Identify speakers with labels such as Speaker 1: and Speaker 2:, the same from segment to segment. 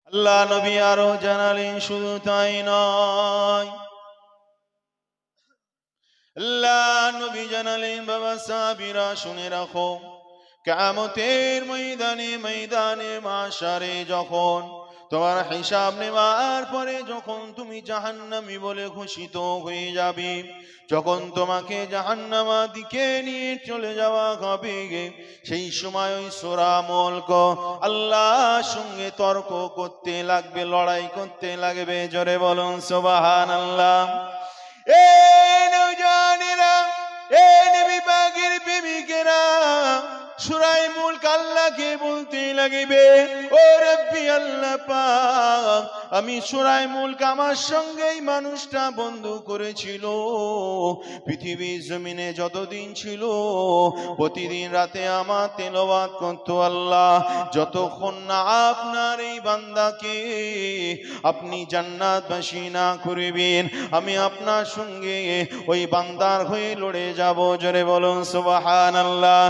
Speaker 1: আল্লাহ নবী আরো জানালেন, শুধু তাই নয়, আল্লাহ নবী জানালেন, বাবা সাহাবীরা শুনে রাখো, কিয়ামতের ময়দানে মাশারে যখন তোমার হিসাব নেওয়ার পরে যখন তুমি জাহান্নামী বলে ঘোষিত হয়ে যাবে, যখন তোমাকে জাহান্নামা দিকে নিয়ে চলে যাওয়া হবে, সেই সময় ওই সূরা মুলক আল্লাহর সঙ্গে তর্ক করতে লাগবে, লড়াই করতে লাগবে। জোরে বলুন সুবহানাল্লাহ। এ নওজওয়ানেরা, এ নবী পাকের প্রেমিকেরা, সূরা মুলক আল্লাহকে বলতে লাগবে, ও রব্বি আল্লাহ পাক, আমি সূরা মুলক আমার সঙ্গে এই মানুষটা বন্ধু করেছিল, পৃথিবীর জমিনে যতদিন ছিল প্রতিদিন রাতে আমার তেলাওয়াত করতো। আল্লাহ, যতক্ষণ না আপনার এই বান্দাকে আপনি জান্নাতবাসী না করবেন, আমি আপনার সঙ্গে ওই বান্দার হয়ে লড়ে যাব। জোরে বলুন সুবহানাল্লাহ।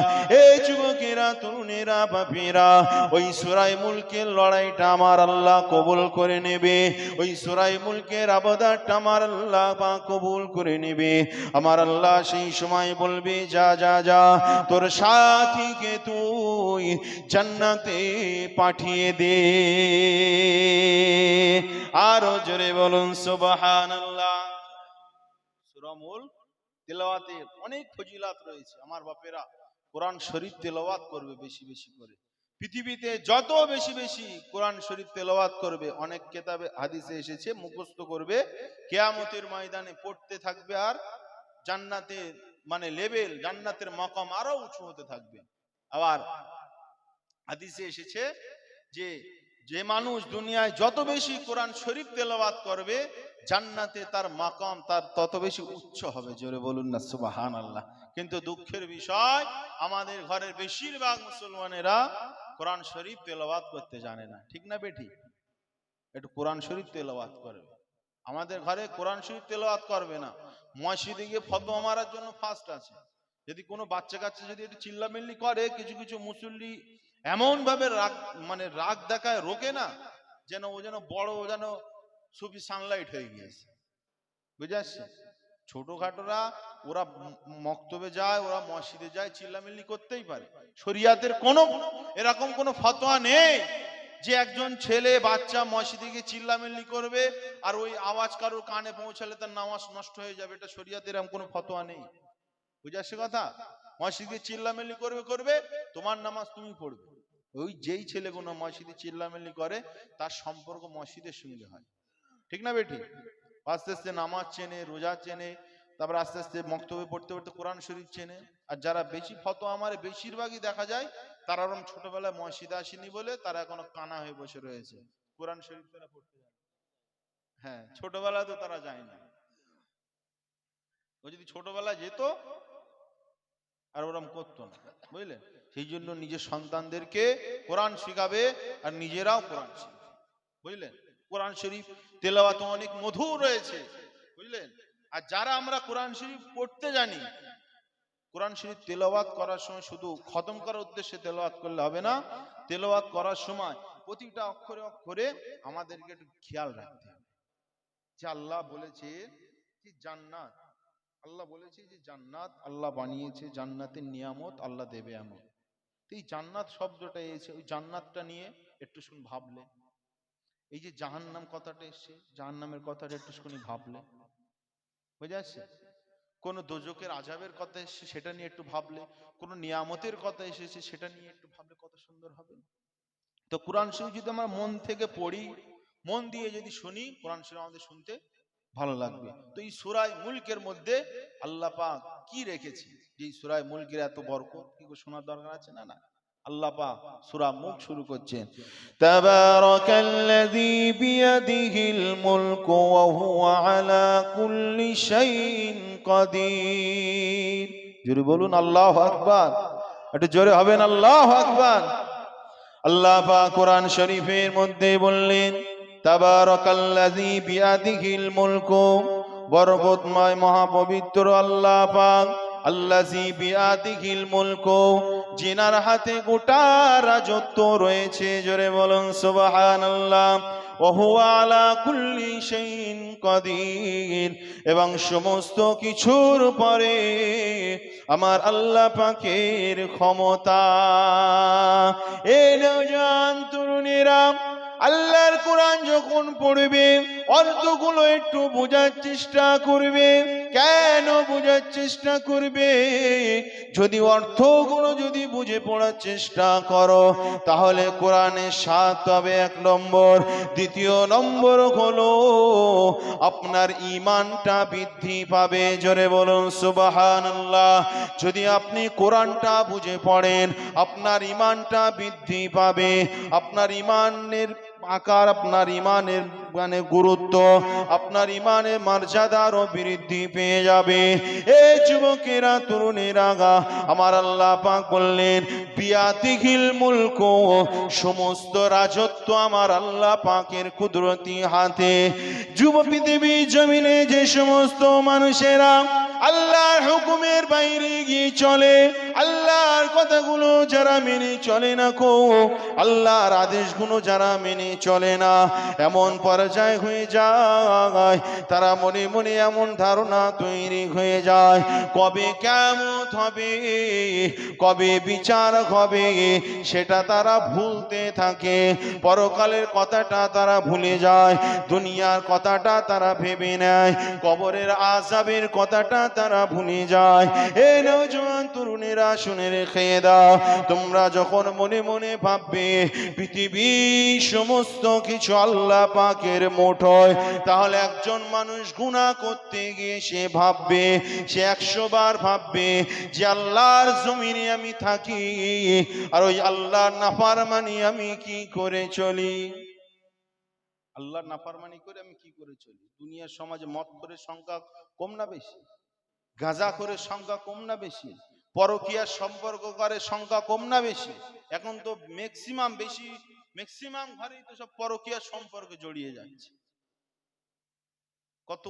Speaker 1: এই যুবকেরা, তরুণেরা, বাপেরা, ওই সূরা মুলকের লড়াইটা আমার আল্লাহ কবুল করে নেবে, ওই সূরা মুলকের আবাদতটা আমার আল্লাহ পাক কবুল করে নেবে। আমার আল্লাহ সেই সময় বলবে, যা যা যা, তোর সাথীকে তুই জান্নাতে পাঠিয়ে দে। আরো জোরে বলুন সুবহানাল্লাহ। সূরা মুলক তেলাওয়াতের অনেক ফজিলত রয়েছে। আমার বাপেরা, কোরআন শরীফ তেলাওয়াত করবে বেশি বেশি করে। পৃথিবীতে যত বেশি বেশি কোরআন শরীফ তেলাওয়াত করবে, অনেক কিতাবে হাদিসে এসেছে, মুখস্থ করবে, কিয়ামতের ময়দানে পড়তে থাকবে, আর জান্নাতের লেভেল, জান্নাতের মাকাম আরো উঁচু হতে থাকবে। আবার হাদিসে এসেছে যে যে মানুষ দুনিয়ায় যত বেশি কোরআন শরীফ তেলাওয়াত করবে, জান্নাতে তার মাকাম তার তত বেশি উচ্চ হবে। জোরে বলুন না সুবহানাল্লাহ। কিন্তু দুঃখের বিষয়, আমাদের ঘরের বেশিরভাগ মুসলমানেরা কোরআন শরীফ তেলাওয়াত করতে জানে না। ঠিক না বেঠিক? একটু কোরআন শরীফ তেলাওয়াত করবে। আমাদের ঘরে কোরআন শরীফ তেলাওয়াত করবে না, মসজিদে গিয়ে ফতোয়া মারার জন্য ফার্স্ট আছে। যদি কোনো বাচ্চা কাচ্চা যদি একটু চিল্লামিল্লি করে, কিছু কিছু মুসল্লি এমন ভাবে রাগ দেখায়, রোকে না, যেন ও যেন বড়, যেন সুফি সানলাইট হয়ে গিয়েছে। বুঝে আসছে? ছোটখাটোরা ওরা মক্তবে যায়, ওরা মসজিদে যায়, চিল্লামিল্লি করতেই পারে। শরিয়াতের কোনো এরকম কোনো ফতোয়া নেই যে একজন ছেলে বাচ্চা মসজিদে গিয়ে চিল্লামিল্লি করবে আর ওই আওয়াজ কারোর কানে পৌঁছালে তার নামাজ নষ্ট হয়ে যাবে। এটা শরিয়াতের এরকম কোনো ফতোয়া নেই। বুঝে আসছে কথা? মসজিদে চিল্লামিল্লি করবে, তোমার নামাজ তুমি পড়বে। ওই যেই ছেলেগুলো মসজিদে চিল্লামিল্লি করে, তার সম্পর্ক মসজিদের সঙ্গে হয়। ঠিক না বেটি? আস্তে আস্তে নামাজ চেনে, রোজা চেনে, তারপর আস্তে আস্তে মক্তবে পড়তে পড়তে কোরআন শরীফ চেনে। আর যারা বেশি ফতোয়া আমার বেশিরভাগই দেখা যায়, তারা ওরকম ছোটবেলায় মসজিদে আসেনি বলে তারা এখনো কানা হয়ে বসে রয়েছে, কোরআন শরীফ তারা পড়তে যায়। হ্যাঁ, ছোটবেলায় তো তারা যায় না। ও যদি ছোটবেলায় যেত আর ওরম করতো না, বুঝলেন? সেই জন্য নিজের সন্তানদেরকে কোরআন শিখাবে আর নিজেরাও কোরআন শিখবে। বুঝলেন? কোরআন শরীফ তেলাওয়াতে অনেক মধু রয়েছে, বুঝলেন? আর যারা আমরা কোরআন শরীফ পড়তে জানি, কোরআন শরীফ তেলাওয়াত করার সময় শুধু খতম করার উদ্দেশ্যে তেলাওয়াত করলে হবে না। তেলাওয়াত করার সময় প্রতিটা অক্ষরে অক্ষরে আমাদেরকে একটু খেয়াল রাখতে হবে যে আল্লাহ বলেছে যে জান্নাত, আল্লাহ বলেছে যে জান্নাত আল্লাহ বানিয়েছে, জান্নাতের নিয়ামত আল্লাহ দেবে এমন। এই জান্নাত শব্দটা এসে, ওই জান্নাতটা নিয়ে একটু শুন ভাবলে, এই যে জাহান্নাম কথাটা এসছে, জাহান্নামের কথাটা একটু শুনি ভাবলে, বুঝে আসছে? কোন দোজকের আযাবের কথা এসছে, সেটা নিয়ে একটু ভাবলে, কোন নিয়ামতের কথা এসেছে, সেটা নিয়ে একটু ভাবলে কত সুন্দর হবে। তো কোরআন শরীফ যদি আমরা মন থেকে পড়ি, মন দিয়ে যদি শুনি, কোরআন শরীফ আমাদের শুনতে ভালো লাগবে। তো এই সূরা মুলকের মধ্যে আল্লাহ পাক কি রেখেছে, যে এই সূরা মুলকের এত বরকত, কি শোনার দরকার আছে না? না, আল্লাহ পাক সূরা মুলক শুরু করছেন, তাবারাকাল্লাযী বিয়াদিহিল মুলকু ওয়া হুয়া আলা কুল্লি শাইইন কাদির। জোরে বলুন আল্লাহু আকবার। একটু জোরে হবেন আল্লাহু আকবার। আল্লাহ পাক কোরআন শরীফের মধ্যে বললেন, তাবারাকাল্লাযী বিয়াদিহিল মুলকু, বরকতময় মহাপবিত্র আল্লাহ পাক, আল্লাযী বিয়াদিহিল মুলকু, জিনার হাতে গোটা রাজত্ব রয়েছে। জোরে বলুন সুবহানাল্লাহ। ওয়া হুয়া আলা কুল্লি শাইইন কাদির, এবং সমস্ত কিছুর পরে আমার আল্লাহ পাকের ক্ষমতা। এই নওজোয়ান তরুণীরা, আল্লাহর কোরআন যখন পড়বে অর্থগুলো একটু বোঝার চেষ্টা করবে। কেন বোঝার চেষ্টা করবে? যদি অর্থগুলো যদি বুঝে পড়ার চেষ্টা করো তাহলে কোরআনের স্বাদ হবে 1 নম্বর। দ্বিতীয় নম্বর হলো আপনার ঈমানটা বৃদ্ধি পাবে। জোরে বলুন সুবহানাল্লাহ। যদি আপনি কোরআনটা বুঝে পড়েন আপনার ঈমানটা বৃদ্ধি পাবে, আপনার ঈমানের আকার, আপনার ঈমানের মানে গুরুত্ব, আপনার ঈমানের মর্যাদা আরো বৃদ্ধি পেয়ে যাবে। এই যুবকেরা, তরুণেরা, আমার আল্লাহ পাক বললেন বিয়াতিহিল মুলক, সমস্ত রাজত্ব আমার আল্লাহ পাকের কুদরতি হাতে। যুব পৃথিবী জমিনে যে সমস্ত মানুষেরা আল্লাহর হুকুমের বাইরে গিয়ে চলে, আল্লাহর কথাগুলো যারা মেনে চলে না, আল্লাহর আদেশগুলো যারা মেনে চলে না, এমন পর্যায় হয়ে যায় তারা মনে মনে এমন ধারণা তৈরি হয়ে যায় কবে কিয়ামত হবে, কবে বিচার হবে, সেটা তারা ভুলতে থাকে। পরকালের কথাটা তারা ভুলে যায়, দুনিয়ার কথাটা তারা ভেবে নেয়, কবরের আযাবের কথাটা তারা ভুলে যায়। এ নওজোয়ান তরুণেরা, শুনে রেখে দাও, তোমরা যখন মনে মনে ভাববে পৃথিবীর সমস্ত কিছু আল্লাহ পাকের মুঠোয়, তাহলে একজন মানুষ গুনাহ করতে গিয়ে সে ভাববে, সে 100 বার ভাববে যে আল্লাহর জমিনে আমি থাকি আর ওই আল্লাহর নাফরমানি আমি কি করে চলি, আল্লাহর নাফরমানি করে আমি কি করে চলি। দুনিয়ার সমাজে মদখোরের সংখ্যা কম না বেশি? গাঁজাখোরের সংখ্যা কম না বেশি? পরকীয়ার সম্পর্ককারের সংখ্যা কম না বেশি? এখন তো ম্যাক্সিমাম ঘরেই তো সব পরকীয়ার সম্পর্কে জড়িয়ে যাচ্ছে। কত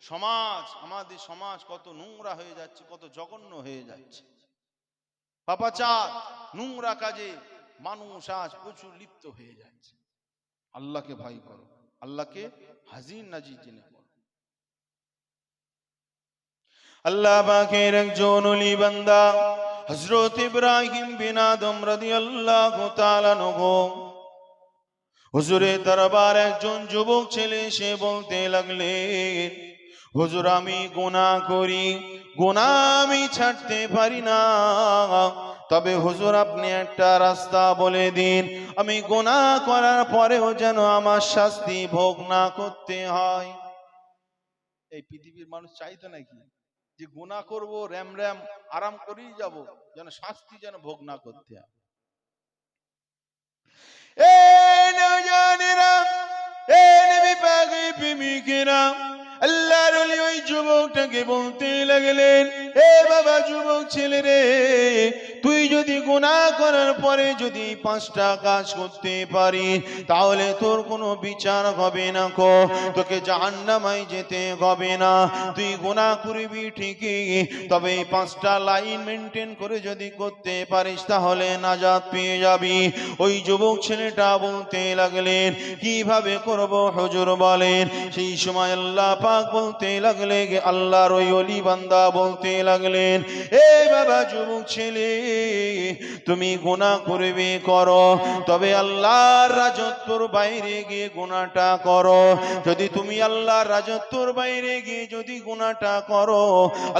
Speaker 1: সমাজ, আমাদের সমাজ কত নোংরা হয়ে যাচ্ছে, কত জঘন্য হয়ে যাচ্ছে। পাপাচার, নোংরা কাজে মানুষ আজ প্রচুর লিপ্ত হয়ে যাচ্ছে। আল্লাহকে ভয় করো, আল্লাহকে হাজির নাজির জেনে করো। আল্লাহ পাকের একজন ওলি বান্দা হযরত ইব্রাহিম বিন আদম রাদিয়াল্লাহু তাআলা আনহু, হুজুরের দরবার একজন যুবক ছেলে সে বলতে লাগলেন, হুজুর আমি গুনাহ করি, গুনাহ আমি ছাড়তে পারি না, তবে হুজুর আপনি একটা রাস্তা বলে দিন, আমি গুনাহ করার পরেও যেন আমার শাস্তি ভোগ না করতে হয়। এই পৃথিবীর মানুষ চাইতো নাকি যে গুনাহ করব, র‍্যাম আরাম করেই যাব, যেন শাস্তি যেন ভোগ না করতে হয়। এই নওজোয়ানেরা, এই নবী পাকের প্রেমিকেরা, আল্লাহর ওলি ওই যুবকটাকে বলতে লাগলেন, এ বাবা যুবক ছেলে রে, তুই যদি গুনাহ করার পরে যদি 5টা কাজ করতে পারিস তাহলে তোর কোনো বিচার হবে না, তোকে জাহান্নামে যেতে হবে না। তুই গুনাহ করবি ঠিকই, তবে এই 5টা লাইন মেনটেন করে যদি করতে পারিস তাহলে নাজাত পেয়ে যাবি। ওই যুবক ছেলেটা বলতে লাগলেন, কিভাবে করব হুজুর বলেন। সেই সময় আল্লাহ পাক বলতে লাগলেন, আল্লাহর ওই ওলি বান্দা বলতে লাগলেন, এ বাবা যুবক ছেলে, তুমি গুনাহ করবে করো, তবে আল্লাহর রাজত্বর বাইরে গিয়ে গুনাহটা করো। যদি তুমি আল্লাহর রাজত্বর বাইরে গিয়ে যদি গুনাহটা করো,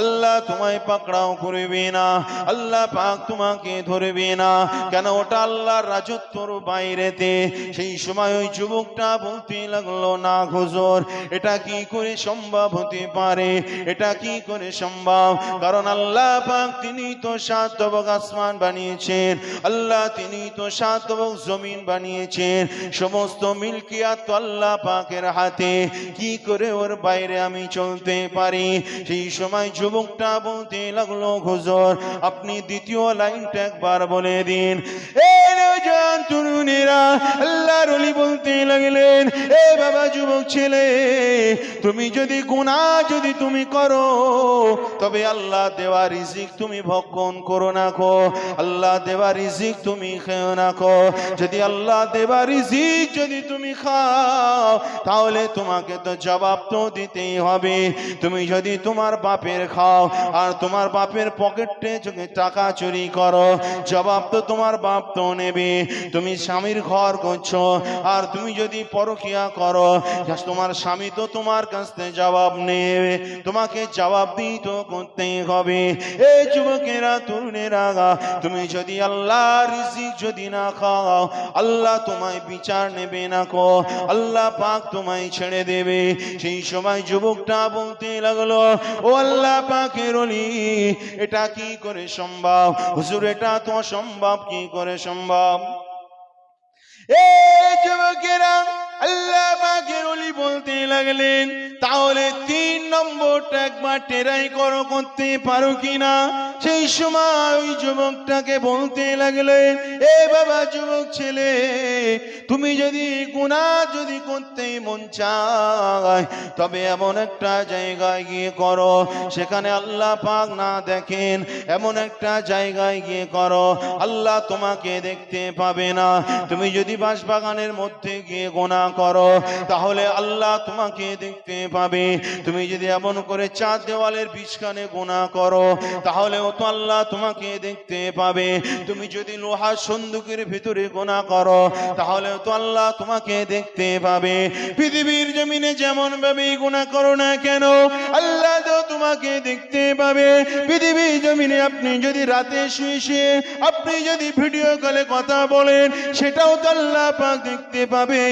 Speaker 1: আল্লাহ তোমায় পাকড়াও করবে না, আল্লাহ পাক তোমাকে ধরবে না, কেন ওটা আল্লাহর রাজত্বর বাইরেতে। সেই সময় ওই যুবকটা বলতে লাগলো, না হুজুর, এটা কি করে সম্ভব হতে পারে, এটা কি করে সম্ভব? কারণ আল্লাহ পাক তিনি তো 7 তবক আসমান বানিয়েছেন, আল্লাহ তিনি তো 7 তবক জমিন বানিয়েছেন, সমস্ত মিলকিয়াত তো আল্লাহ পাকের হাতে, কি করে ওর বাইরে আমি চলতে পারি? সেই সময় যুবকটা বলতে লাগলো, হুজুর আপনি দ্বিতীয় লাইনটা একবার বলে দিন। এই নওজোয়ান তরুণেরা, আল্লাহর ওলি বলতে লাগলেন, এ বাবা যুবক ছেলে, তুমি যদি গুনাহ যদি তুমি করো, তবে আল্লাহ দেওয়া রিজিক তুমি ভক্ষণ করো না কো, আল্লাহ দেওয়া রিজিক তুমি খেও না কো। যদি আল্লাহ দেওয়া রিজিক যদি তুমি খাও, তাহলে তোমাকে তো জবাব তো দিতেই হবে। তুমি যদি তোমার বাপের খাও আর তোমার বাপের পকেটে যদি টাকা চুরি করো, জবাব তো তোমার বাপ তো নেবে। তুমি স্বামীর ঘর করছো আর তুমি যদি পরকিয়া করো, তোমার স্বামী তো তোমার কাছ থেকে জবাব নেবে, তোমাকে জবাব দিই তো করতেই হবে। এই যুবকেরা তরুণেরা, তুমি যদি আল্লাহ রিজিক যদি না খাও, আল্লাহ তোমায় বিচার নেবে না কো, আল্লাহ পাক তোমায় ছেড়ে দেবে। সেই সময় যুবকটা বলতে লাগলো, ও আল্লাহ পাকের ওলি, এটা কি করে সম্ভব হুজুর, এটা তো অসম্ভব, কি করে সম্ভব? এই যুবকেরা আল্লাহ পাকের ওলি বলতে লাগলেন, তাহলে 3 নম্বরটা একবার টেরাই করো, করতে পারো কিনা? সেই সময় ওই যুবকটাকে বলতে লাগলেন, এ বাবা যুবক ছেলে, তুমি যদি গুনাহ যদি করতে মন চায়, তবে এমন একটা জায়গায় গিয়ে করো সেখানে আল্লাহ পাক না দেখেন, এমন একটা জায়গায় গিয়ে করো আল্লাহ তোমাকে দেখতে পাবে না। তুমি যদি বাঁশবাগানের মধ্যে গিয়ে গুনাহ করো, তাহলে আল্লাহ তোমাকে দেখতে পাবে। তুমি যদি এমন করে চার দেওয়ালের বিছখানে গুনাহ করো, তাহলেও তো আল্লাহ তোমাকে দেখতে পাবে। তুমি যদি লোহার সন্দুকের ভিতরে গুনাহ করো, তাহলেও তো আল্লাহ তোমাকে দেখতে পাবে। পৃথিবীর জমিনে যেমন ভাবে গুনাহ করো না কেন, আল্লাহ তো তোমাকে দেখতে পাবে। পৃথিবীর জমিনে আপনি যদি রাতে শুয়ে শুয়ে আপনি যদি ভিডিও কলে কথা বলেন, সেটাও তো আল্লাহ পাক দেখতে পাবে।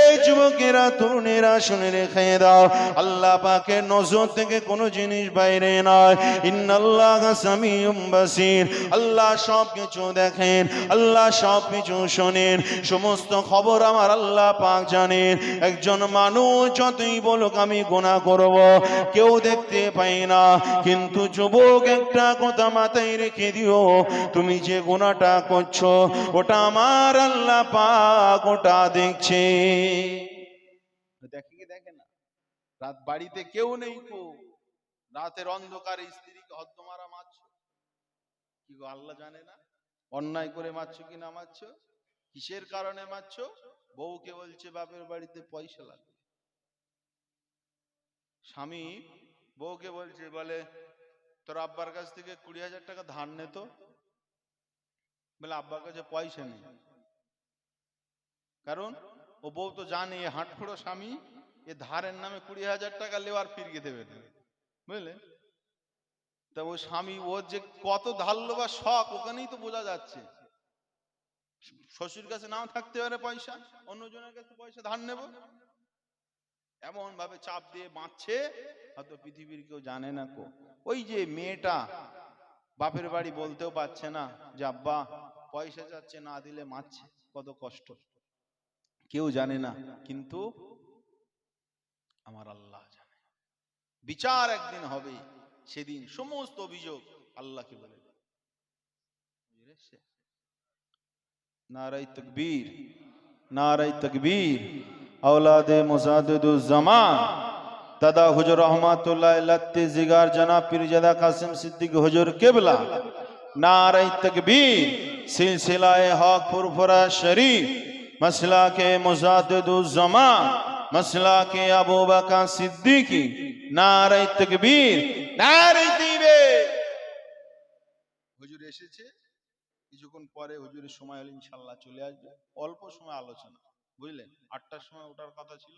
Speaker 1: এই যুবকেরা তরুণেরা শুনে রেখে দাও, আল্লাহ পাকের নজর থেকে কোনো জিনিস বাইরে নয়। ইন্নাল্লাহা সামিউম বাসীর, আল্লাহ সব কিছু দেখেন, আল্লাহ সব কিছু শোনেন, সমস্ত খবর আমার আল্লাহ পাক জানেন। একজন মানুষ যতই বলুক আমি গুনাহ করব, কেউ দেখতে পাই না, কিন্তু যুবক একটা কথা মাথায় রেখে দিও, তুমি যে গুনাহটা করছো ওটা আমার আল্লাহ পাক ওটা দেখছে। দেখে কি দেখে না? রাত বাড়িতে কেউ নেই, রাতের অন্ধকারে স্ত্রীকে হদ্দমারা মারছো, কি গো আল্লাহ জানে না? অন্যায় করে মারছো কি না মারছো? কিসের কারণে মারছো? বউকে বলছে বাপের বাড়িতে পয়সা লাগবে, স্বামী বউকে বলছে, বলে তোর আব্বার কাছ থেকে 20,000 টাকা ধার নে তো, বলে আব্বার কাছে পয়সা নেই। কারণ ও বউ তো জানে হাঁটফোড়ো স্বামী, এ ধারের নামে 20,000 টাকা লেওয়ার ফিরিয়ে দেবে না, বুঝলে? তা ও স্বামী ওর যে কত ধারলো বা শখ ওখানেই তো বোঝা যাচ্ছে। শ্বশুর কাছে নাও থাকতে পারে পয়সা, অন্যজনের কাছে পয়সা ধার নেব, এমন ভাবে চাপ দিয়ে বাঁচছে, হয়তো পৃথিবীর কেউ জানে না কো। ওই যে মেয়েটা বাপের বাড়ি বলতেও পারছে না যে আব্বা পয়সা যাচ্ছে, না দিলে মারছে, কত কষ্ট, কেউ জানে না, কিন্তু আমার আল্লাহ জানে। বিচার একদিন হবে, সেদিন সমস্ত অভিযোগ আল্লাহকে বলে। নারায়ে তাকবীর, নারায়ে তাকবীর। औलादे मुजाद्दिदुज़्ज़मान दादा हुजूर रहमतुल्लाह लत्ती जिगार जनाब पीरजादा कासिम सिद्दीक हुजूर किबला, नारे तकबीर। सिलसिलाए हक फुरफुरा शरीफ, मसला के मुजाद्दिदुज़्ज़मान, मसला के अबू बकर सिद्दीकी, नारे तकबीर, नारे तकबीर। हुजूर এসেছে, কিছুক্ষণ পরে হুজুরের সময় হলে ইনশাআল্লাহ চলে আসবে। অল্প সময় আলোচনা, বুঝলেন? 8টার সময় ওঠার কথা ছিল,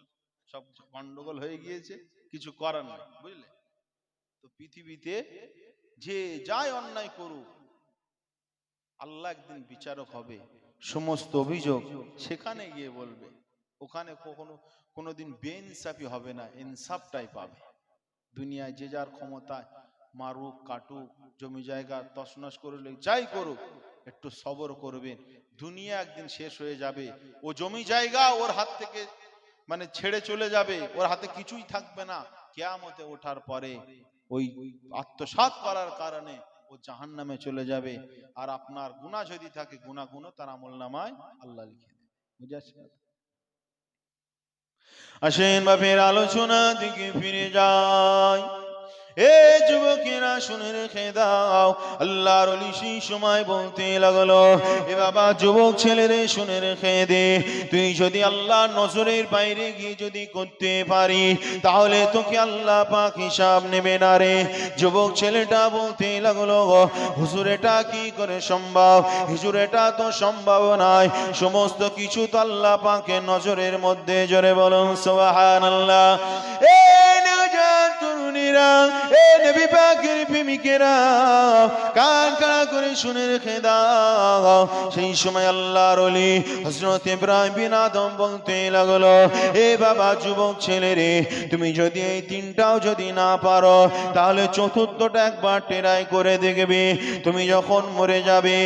Speaker 1: সব গন্ডগোল হয়ে গিয়েছে, কিছু করার নাই, বুঝলেন? তো পৃথিবীতে যে যাই অন্যায় করুক, আল্লাহ একদিন বিচারক হবে, সমস্ত অভিযোগ সেখানে গিয়ে বলবে। ওখানে কখনো কোনোদিন বেইনসাফি হবে না, ইনসাফটাই পাবে। দুনিয়ায় যে যার ক্ষমতায় মারুক কাটুক, জমি জায়গা তছনছ করলে যাই করুক, একটু সবর করবেন। দুনিয়া একদিন শেষ হয়ে যাবে, ও জমি জায়গা ওর হাত থেকে মানে ছেড়ে চলে যাবে, ওর হাতে কিছুই থাকবে না। কিয়ামতে ওঠার পরে ওই আত্মসাৎ করার কারণে ও জাহান্নামে চলে যাবে। আর আপনার গুনাহ যদি থাকে, গুনাহগুলো তার আমলনামায় আল্লাহ লিখে দেবে। বুঝে আসছে? আসেন বাপের আলোচনা দিকে ফিরে যায়। এ যুবকেরা শুনে রেখে দাও, আল্লাহর ওলি সেই সময় বলতে লাগলো, এ বাবা যুবক ছেলেরে শুনে রেখে দে, তুই যদি আল্লাহর নজরের বাইরে গিয়ে যদি করতে পারি তাহলে তোকে আল্লাহ পাক হিসাব নেবে না রে। যুবক ছেলেটা বলতে লাগলো, হুজুর এটা কি করে সম্ভব? হুজুর এটা তো সম্ভব নয়, সমস্ত কিছু তো আল্লাহ পাকের নজরের মধ্যে। জোরে বলুন সুবহানাল্লাহ। এ নওজোয়ান তরুণীরা, এ নবী পাকের প্রেমিকেরা, কান খাড়া করে শুনে রেখে দাও। সেই সময় আল্লাহর ওলি হযরত ইব্রাহিম বিন আদম বলতে লাগলো, এ বাবা যুবক ছেলে রে, তুমি যদি এই তিনটাও যদি না পারো তাহলে চতুর্থটা একবার ট্রাই করে দেখবে। তুমি যখন মরে যাবে,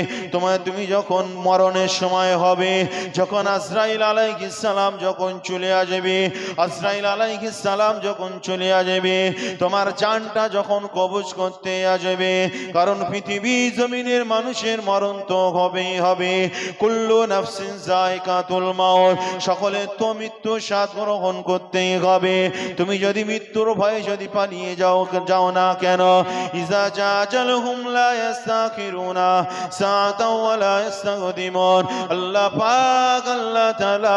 Speaker 1: তুমি যখন মরণের সময় হবে, যখন আজরাইল আলাইহিস সালাম যখন চলে আসবে, আজরাইল আলাইহিস সালাম যখন চলে আসবে, তোমার জানটা যখন কবজ করতে আসবে, কারণ পৃথিবী জমিনের মানুষের মরণ তো হবেই হবে। কুল্লু নাফসিন যায়কাতুল মাউত, সকলে তো মৃত্যু স্বাদ গ্রহণ করতেই হবে। তুমি যদি মৃত্যুর ভয়ে যদি পালিয়ে যাও না কেন, ইজা জাজালহুম লা ইস্তাখিরুনা সাআতাও ওয়া লা ইস্তাকদিমুন। আল্লাহ পাক আল্লাহ তাআলা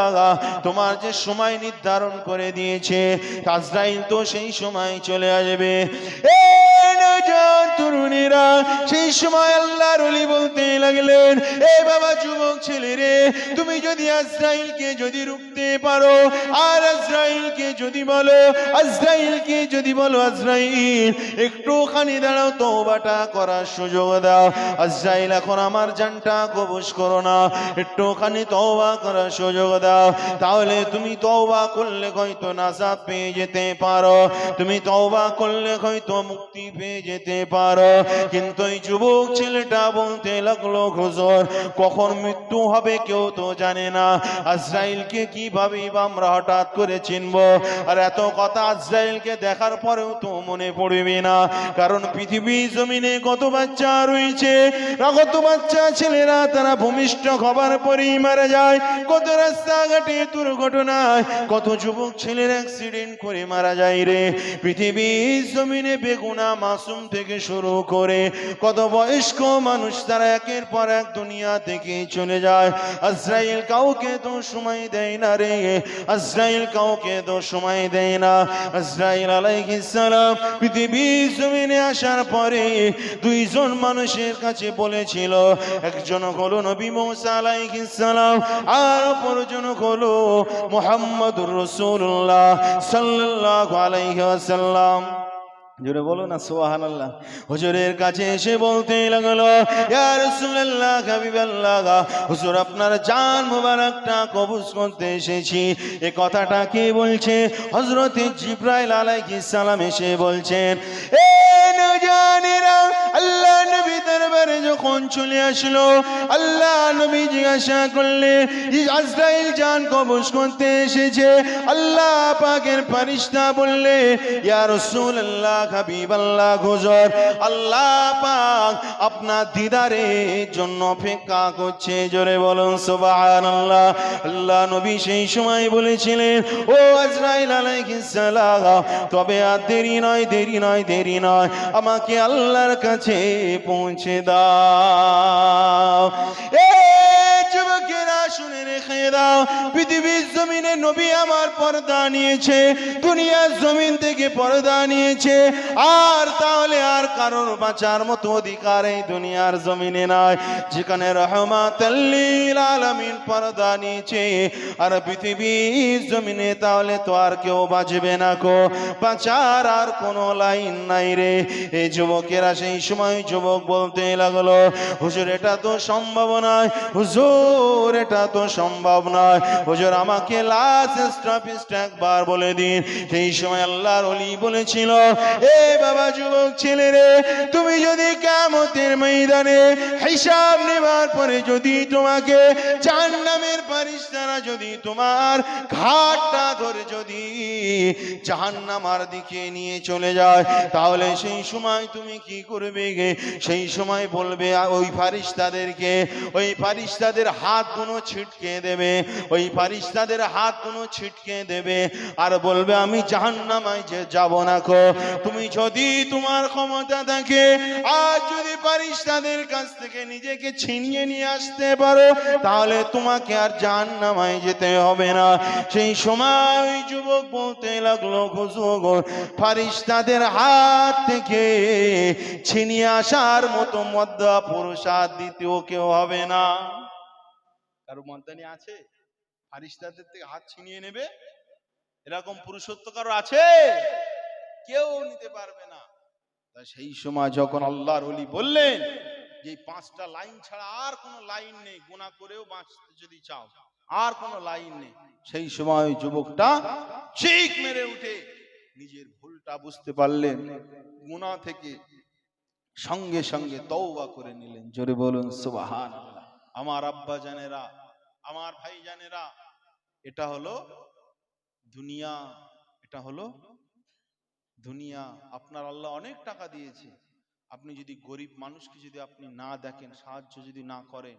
Speaker 1: তোমার যে সময় নির্ধারণ করে দিয়েছে, আজরাইল তো সেই সময় চলে আসবে। এ নওজোয়ান তরুণীরা, সেই সময় আল্লাহর ওলি বলতে লাগলেন, এ বাবা যুবক ছেলে রে, তুমি যদি আজরাইলকে যদি রুখতে পারো, আর আজরাইলকে যদি বলো, আজরাইল একটুখানি দাঁড়াও, তওবাটা করার সুযোগ দাও। আজরাইল এখন আমার জানটা কবজ করো না, একটুখানি তওবা করার সুযোগ দাও। তাহলে তুমি তওবা করলে হয়তো নাজাত পেয়ে যেতে পারো, তুমি তওবা করলে হয়তো মুক্তি পেয়ে যেতে পারো। কিন্তু এই যুবক ছেলেটা বলতে লাগলো, হুজুর কখন মৃত্যু হবে কেউ তো জানে না, আজরাইলকে কিভাবে আমরা হঠাৎ করে চিনবো? আর এত কথা আজরাইলকে দেখার পরেও তো মনে পড়বে না, কারণ পৃথিবী জমিনে কত বাচ্চা রয়েছে, কত বাচ্চা ছেলেরা তারা ভূমিষ্ঠ হবার পরেই মারা যায়, কত রাস্তাঘাটে দুর্ঘটনায় কত যুবক ছেলের অ্যাক্সিডেন্ট করে মারা যায় রে। পৃথিবী জমিনে বেগুনা মাসুম থেকে শুরু করে কত বয়স্ক মানুষ তারা একের পর এক দুনিয়া থেকে চলে যায়। আজরাইল কাউকে তো সময় দেয় না রে, আজরাইল কাউকে তো সময় দেয় না। আজরাইল আলাইহিস সালাম পৃথিবী জমিনে আসার পরে দুইজন মানুষের কাছে বলেছিল, একজন হলো নবী মুসা আলাইহিস সালাম, আর অপরজন হলো মুহাম্মদুর রাসূলুল্লাহ সাল্লাল্লাহু আলাইহি ওয়াসাল্লাম। জোরে বলো না সুবহানাল্লাহ। হুজুরের কাছে এসে বলতে লাগলো, ইয়া রাসূলুল্লাহ, হাবিবাল্লাহ, হুজুর আপনার জান মোবারকটা কবজ করতে এসেছি। এই কথাটা কে বলছে? হযরত জিবরাইল আলাইহিস সালাম এসে বলছেন। এ নওজোয়ানেরা, আল্লাহ নবী দরবারে যখন চলে আসলো, আল্লাহ নবী জিজ্ঞাসা করলেন, আজরাইল জান কবজ করতে এসেছে। আল্লাহ পাকের ফেরেশতা বললে, ইয়া রাসূলুল্লাহ, হাবিবাল্লাহ, হুজুর আল্লাহ পাক আপনার দিদারের জন্য অপেক্ষা করছে। জোরে বলুন সুবহানাল্লাহ। আল্লাহ নবী সেই সময় বলেছিলেন, ও আজরাইল আলাইহিস সালাম, তবে আর দেরি নয়, দেরি নয়, আমাকে আল্লাহর কাছে পৌঁছে দাও। যুবকেরা শুনে রেখে দাও, পৃথিবীর জমিনে নবী আমার পর্দা নিয়েছে, দুনিয়ার জমিন থেকে পর্দা নিয়েছে, আর তাহলে আর কারোর বাঁচার মতো অধিকার এই দুনিয়ার জমিনে নাই। যেখানে রাহমাতাল লিল আলামিন পর্দা নিয়েছে আর পৃথিবীর জমিনে, তাহলে তো আর কেউ বাঁচবে না কো, বাঁচার আর কোনো লাইন নাই রে। এই যুবকেরা সেই সময় যুবক বলতে লাগলো, হুজুর এটা তো সম্ভব নয়, হুজুর এটা তো সম্ভব নয়, হুজুর আমাকে লাস্ট স্টপেজটা একবার বলে দিন। সেই সময় আল্লাহর ওলি বলেছিল, এ বাবা যুবক ছেলে রে, তুমি যদি কিয়ামতের ময়দানে হিসাব নেবার পরে যদি তোমাকে জাহান্নামের ফেরেশতারা যদি তোমার ঘাটটা ধরে যদি জাহান্নামের দিকে নিয়ে চলে যায়, তাহলে সেই সময় তুমি কি করবে গে? সেই সময় বলবে ওই ফেরেশতাদেরকে, ওই ফেরেশতাদের হাতগুলো ছিটকে দেবে, দেবে, ওই ফারিস্তাদের হাত দুটো ছিটকে দেবে আর বলবে আমি জাহান্নামে যে যাব না গো। তুমি যদি তোমার ক্ষমতা থাকে আর যদি ফারিস্তাদের কাছ থেকে নিজেকে ছিনিয়ে নিয়ে আসতে পারো তাহলে তোমাকে আর জাহান্নামে যেতে হবে না। সেই সময় ওই যুবক বলতে লাগলো হুজুর, ফারিস্তাদের হাত থেকে ছিনিয়ে আসার মতো মধ্যা পুরুষ আর দ্বিতীয় কেউ হবে না। কারো মন্তানি আছে ফারিস্তাদের থেকে হাত ছিনিয়ে নেবে? এরকম পুরুষত্ব কারো আছে? কেউ নিতে পারবে না। তা সেই সময় যখন আল্লাহর ওলি বললেন যে 5টা লাইন ছাড়া আর কোনো লাইন নেই, গুনাহ করেও বাঁচতে যদি চাও আর কোনো লাইন নেই, সেই সময় ওই যুবকটা চিৎ মেরে উঠে নিজের ভুলটা বুঝতে পারলেন, গুনাহ থেকে সঙ্গে সঙ্গে তওবা করে নিলেন। জোরে বলুন সুবহানাল্লাহ। আমার আব্বা জানেরা, আমার ভাই জানেরা, এটা হলো দুনিয়া, এটা হলো দুনিয়া। আপনার আল্লাহ অনেক টাকা দিয়েছে, আপনি যদি গরিব মানুষকে যদি আপনি না দেখেন, সাহায্য যদি না করেন,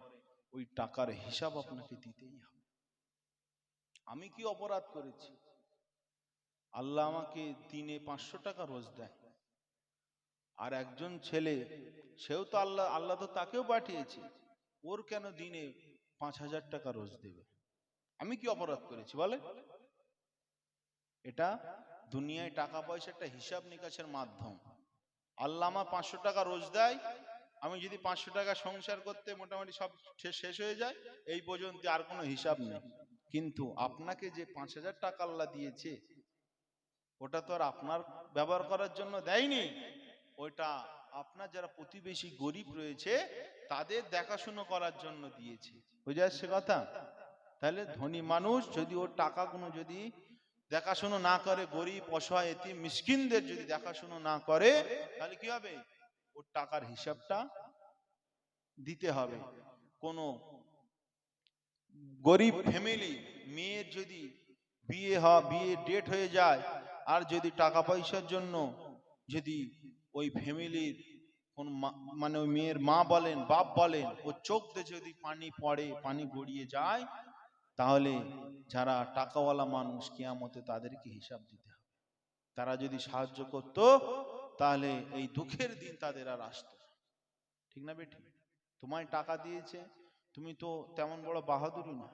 Speaker 1: ওই টাকার হিসাব আপনাকে দিতেই হবে। আমি কি অপরাধ করেছি? আল্লাহ আমাকে দিনে 500 টাকা রোজ দেয়, আর একজন ছেলে, সেও তো আল্লাহ তো তাকেও পাঠিয়েছে, ওর কেন দিনে 5000 টাকা রোজ দেবে? আমি কি অপরাধ করেছি বলে? এটা দুনিয়ায় টাকা পয়সা একটা হিসাব নিকাশের মাধ্যম। আল্লাহ আমার 500 টাকা রোজ দেয়, আমি যদি 500 টাকা সংসার করতে মোটামুটি সব শেষ হয়ে যায়, এই পর্যন্ত আর কোনো হিসাব নেই। কিন্তু আপনাকে যে 5000 টাকা আল্লাহ দিয়েছে, ওটা তো আর আপনার ব্যবহার করার জন্য দেয়নি, ওইটা আপনার যারা প্রতিবেশী গরিব রয়েছে তাদের দেখাশোনা করার জন্য দিয়েছে। বুঝে আসছে কথা? তাহলে ধনী মানুষ যদি ওর টাকাগুলো যদি দেখাশোনা না করে, গরিব অসহায় এতিম মিসকিনদের যদি দেখাশোনা না করে, তাহলে কি হবে? ওর টাকার হিসাবটা দিতে হবে। কোন গরিব ফ্যামিলি মেয়ের যদি বিয়ে ডেট হয়ে যায়, আর যদি টাকা পয়সার জন্য যদি ওই ফ্যামিলির কোন মানে ওই মেয়ের মা বলেন বাপ বলেন, ও চোখ দিয়ে যদি পানি পড়ে, পানি গড়িয়ে যায়, তাহলে যারা টাকাওয়ালা মানুষ কিয়ামতে তাদেরকে হিসাব দিতে হবে। তারা যদি সাহায্য করত তাহলে এই দুঃখের দিন তাদের আর আসতো। ঠিক না বেটি? তোমায় টাকা দিয়েছে, তুমি তো তেমন বড় বাহাদুরি না,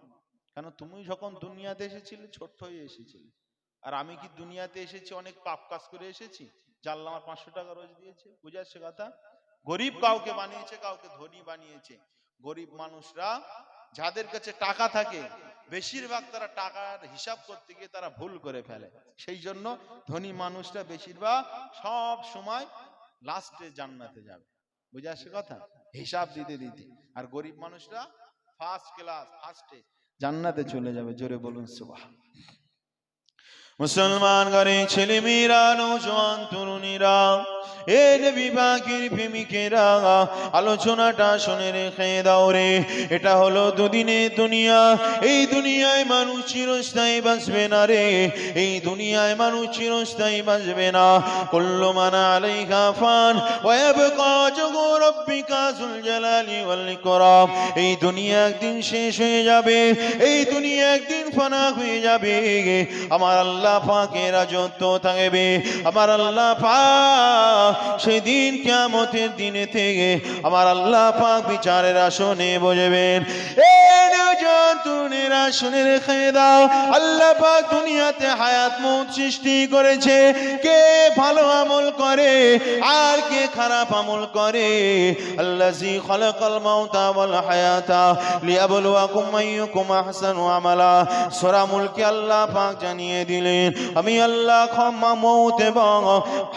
Speaker 1: কারণ তুমি যখন দুনিয়াতে এসেছিলে ছোট্ট হয়ে এসেছিলে, আর আমি কি দুনিয়াতে এসেছি অনেক পাপ কাজ করে এসেছি যে আল্লাহ আমার 500 টাকা রোজ দিয়েছে? বুঝে আসছে কথা? গরিব কাউকে বানিয়েছে, কাউকে ধনী বানিয়েছে। গরিব মানুষরা যাদের কাছে টাকা থাকে, বেশিরভাগ তারা টাকার হিসাব করতে গিয়ে তারা ভুল করে ফেলে। সেই জন্য ধনী মানুষরা বেশিরভাগ সব সময় লাস্টে জান্নাতে যাবে। বুঝে আসছে কথা? হিসাব দিতে দিতে। আর গরিব মানুষরা ফার্স্ট ক্লাস, ফার্স্টে জান্নাতে চলে যাবে। জোরে বলুন সুবহানাল্লাহ। মুসলমান ঘরে ছেলে মেয়েরা, নওজোয়ান তরুণীরা, এ নবী পাকের প্রেমিকেরা, আলোচনাটা শুনে রেখে দাও রে। এটা হলো দুদিনের দুনিয়া। এই দুনিয়ায় মানুষ চিরস্থায়ী বাঁচবে না রে, এই দুনিয়ায় মানুষ চিরস্থায়ী বাঁচবে না। কুল্লু মান আলাইহা ফান ওয়া ইয়াবকা ওয়াজহু রাব্বিকা যুল জালালি ওয়াল ইকরাম। এই দুনিয়া একদিন শেষ হয়ে যাবে, এই দুনিয়া একদিন ফানা হয়ে যাবে। আমার আল্লাহ পাকের রাজত্ব থাকবে। আমার আল্লাহ পাক সেদিন কিয়ামতের দিনে থেকে আমার আল্লাহ পাক বিচারের আসনে বসবেন। শুনে রেখে দাও, আল্লাহ পাক দুনিয়াতে হায়াত মউত সৃষ্টি করেছে। কে ভালো আমল করে আর কে খারাপ আমল করে। আল্লাযী খালাকাল মাউতা ওয়াল হায়াতা লিয়াবলুয়াকুম আইয়ুকুম আহসানু আমালা। সূরা মুলকে আল্লাহ পাক জানিয়ে দিলেন, আমি আল্লাহ ক্ষমা মউত এবং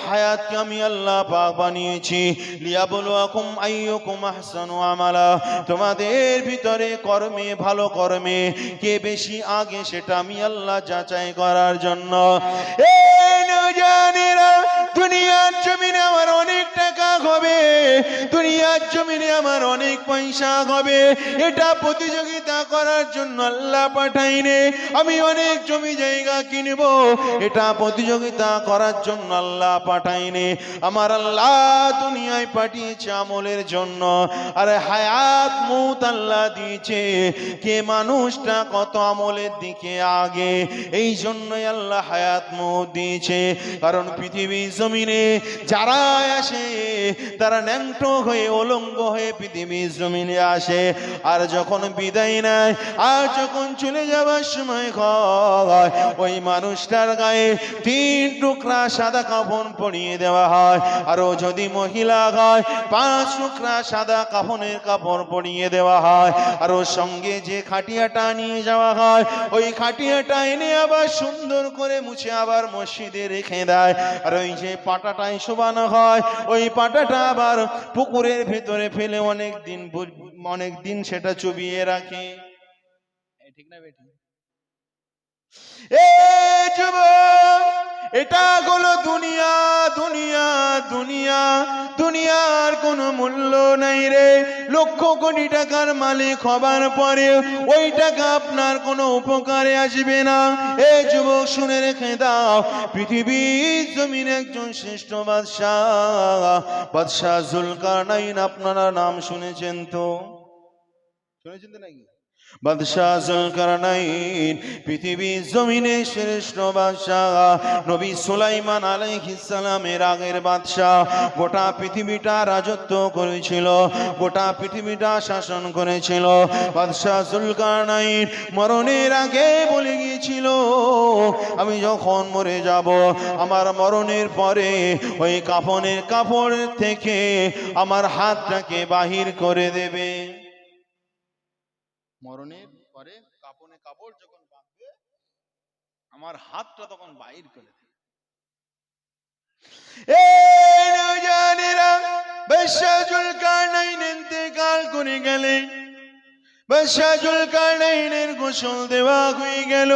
Speaker 1: হায়াতকে আমি আল্লাহ পাক বানিয়েছি লিয়াবলুয়াকুম আইয়ুকুম আহসানু আমালা। তোমাদের ভিতরে কর্মে, ভালো কর্মে কে বেশি আগে সেটা আমি আল্লাহ যাচাই করার জন্য। এই নওজোয়ানেরা, দুনিয়ার জমিনে আমার অনেক টাকা
Speaker 2: হবে, দুনিয়ার জমিনে আমার অনেক পয়সা হবে, এটা প্রতিযোগিতা করার জন্য আল্লাহ পাঠাইনে। আমি অনেক জমি জায়গা কিনব, এটা প্রতিযোগিতা করার জন্য আল্লাহ পাঠাইনে। আমার আল্লাহ দুনিয়ায় পাঠিয়েছে আমলের জন্য। আরে হায়াত মউত আল্লাহ দিয়েছে, কে মানুষটা কত আমলের দিকে আগে, এই জন্যই আল্লাহ হায়াত মউত দিয়েছে। কারণ পৃথিবীর জমিনে যারা আসে তারা ন্যাংট হয়ে উলঙ্গ হয়ে পৃথিবীর জমিনে আসে, আর যখন বিদায় নেয়, আর যখন চলে যাবার সময় হয়, ওই মানুষটার গায়ে 3 টুকরা সাদা কাফন পরিয়ে দেওয়া হয়। আরো যদি মহিলা হয় 5 টুকরা সাদা কাফনের কাপড় পরিয়ে দেওয়া হয়। আর ওর সঙ্গে যে খাটিয়াটা নিয়ে যাওয়া হয়, ওই খাটিয়াটা এনে আবার সুন্দর করে মুছে আবার মসজিদে রেখে দেয়। আর ওই যে পাটাটাই শোবানো হয়, ওই পাটাটা আবার পুকুরের ভেতরে ফেলে অনেক দিন সেটা চুবিয়ে রাখে। ঠিক না বেটি? এটা হলো দুনিয়া। দুনিয়া দুনিয়া দুনিয়ার কোনো মূল্য নাই রে। লক্ষ কোটি টাকার মালিক হবার পরে ওই টাকা আপনার কোনো উপকারে আসবে না। এ যুবক শুনে রেখে দাও, পৃথিবীর জমিনে একজন শ্রেষ্ঠ বাদশাহ জুলকারনাইন, আপনারা নাম শুনেছেন তো? শুনেছেন তো নাকি? বাদশাহ জুলকারনাইন পৃথিবীর জমিনে শ্রেষ্ঠ বাদশাহ। নবী সুলাইমান আলাইহিস সালামের আগের বাদশাহ। গোটা পৃথিবীটা রাজত্ব করেছিল, গোটা পৃথিবীটা শাসন করেছিল। বাদশাহ জুলকারনাইন মরণের আগে বলে গিয়েছিল, আমি যখন মরে যাব, আমার মরণের পরে ওই কাফনের কাপড় থেকে আমার হাতটাকে বাহির করে দেবে। মরণের পরে কাপনে কাপড় যখন বাঁধবে, আমার হাতটা তখন বাইর করে দেবে। বাদশাহ জুলকারনাইন ইন্তেকাল করে গেলেন। বাদশাহ জুলকারনাইনের গোসল দেওয়া হয়ে গেল।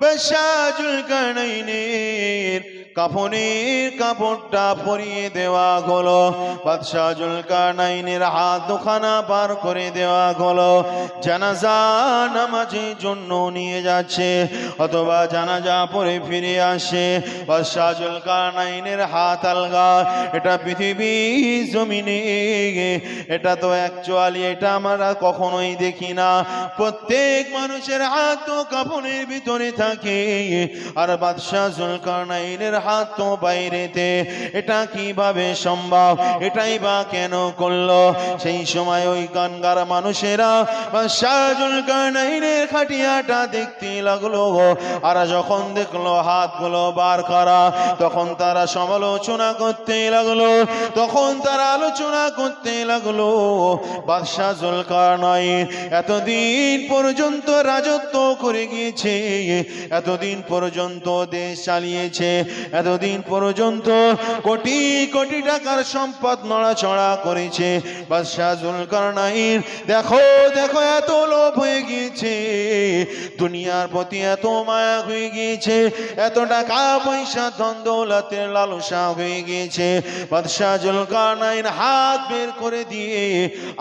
Speaker 2: বাদশাহ জুলকারনাইনের কাফনের কাপড়টা পরিয়ে দেওয়া হলো। বাদশাহ জুলকারনাইনের হাত দুখানা বার করে দেওয়া হলো। জানাজা নামাজের জন্য নিয়ে যাচ্ছে, অথবা জানাজা পড়ে ফিরে আসে। বাদশাহ জুলকারনাইনের হাত আলগা। এটা পৃথিবী জমিনে, এটা তো অ্যাকচুয়ালি এটা আমরা কখনোই দেখি না। প্রত্যেক মানুষের হাত তো কাফনের ভিতরে থাকে, আর বাদশাহ জুলকারনাইনের হাত তো বাইরেতে। এটা কিভাবে সম্ভব? এটাই বা কেন করলো? সেই সময় ওই কানগার মানুষেরা বাদশাহ জুলকারনাইনের খাটিয়াটা দেখতে লাগলো। আর যখন দেখলো হাতগুলো বার করা, তখন তারা সমালোচনা করতে লাগলো, তখন তারা আলোচনা করতে লাগলো, বাদশাহ জুলকারনাইন এতদিন পর্যন্ত রাজত্ব করে গিয়েছে, এতদিন পর্যন্ত দেশ চালিয়েছে, এতদিন পর্যন্ত কোটি কোটি টাকার সম্পদ নড়াচড়া করেছে। বাদশাহ জুলকারনাইন দেখো দেখো এত লোভ হয়ে গিয়েছে, দুনিয়ার প্রতি এত মায়া হয়ে গিয়েছে, এত টাকা পয়সা ধন দৌলতের লালসা হয়ে গিয়েছে। বাদশাহ জুলকারনাইন হাত বের করে দিয়ে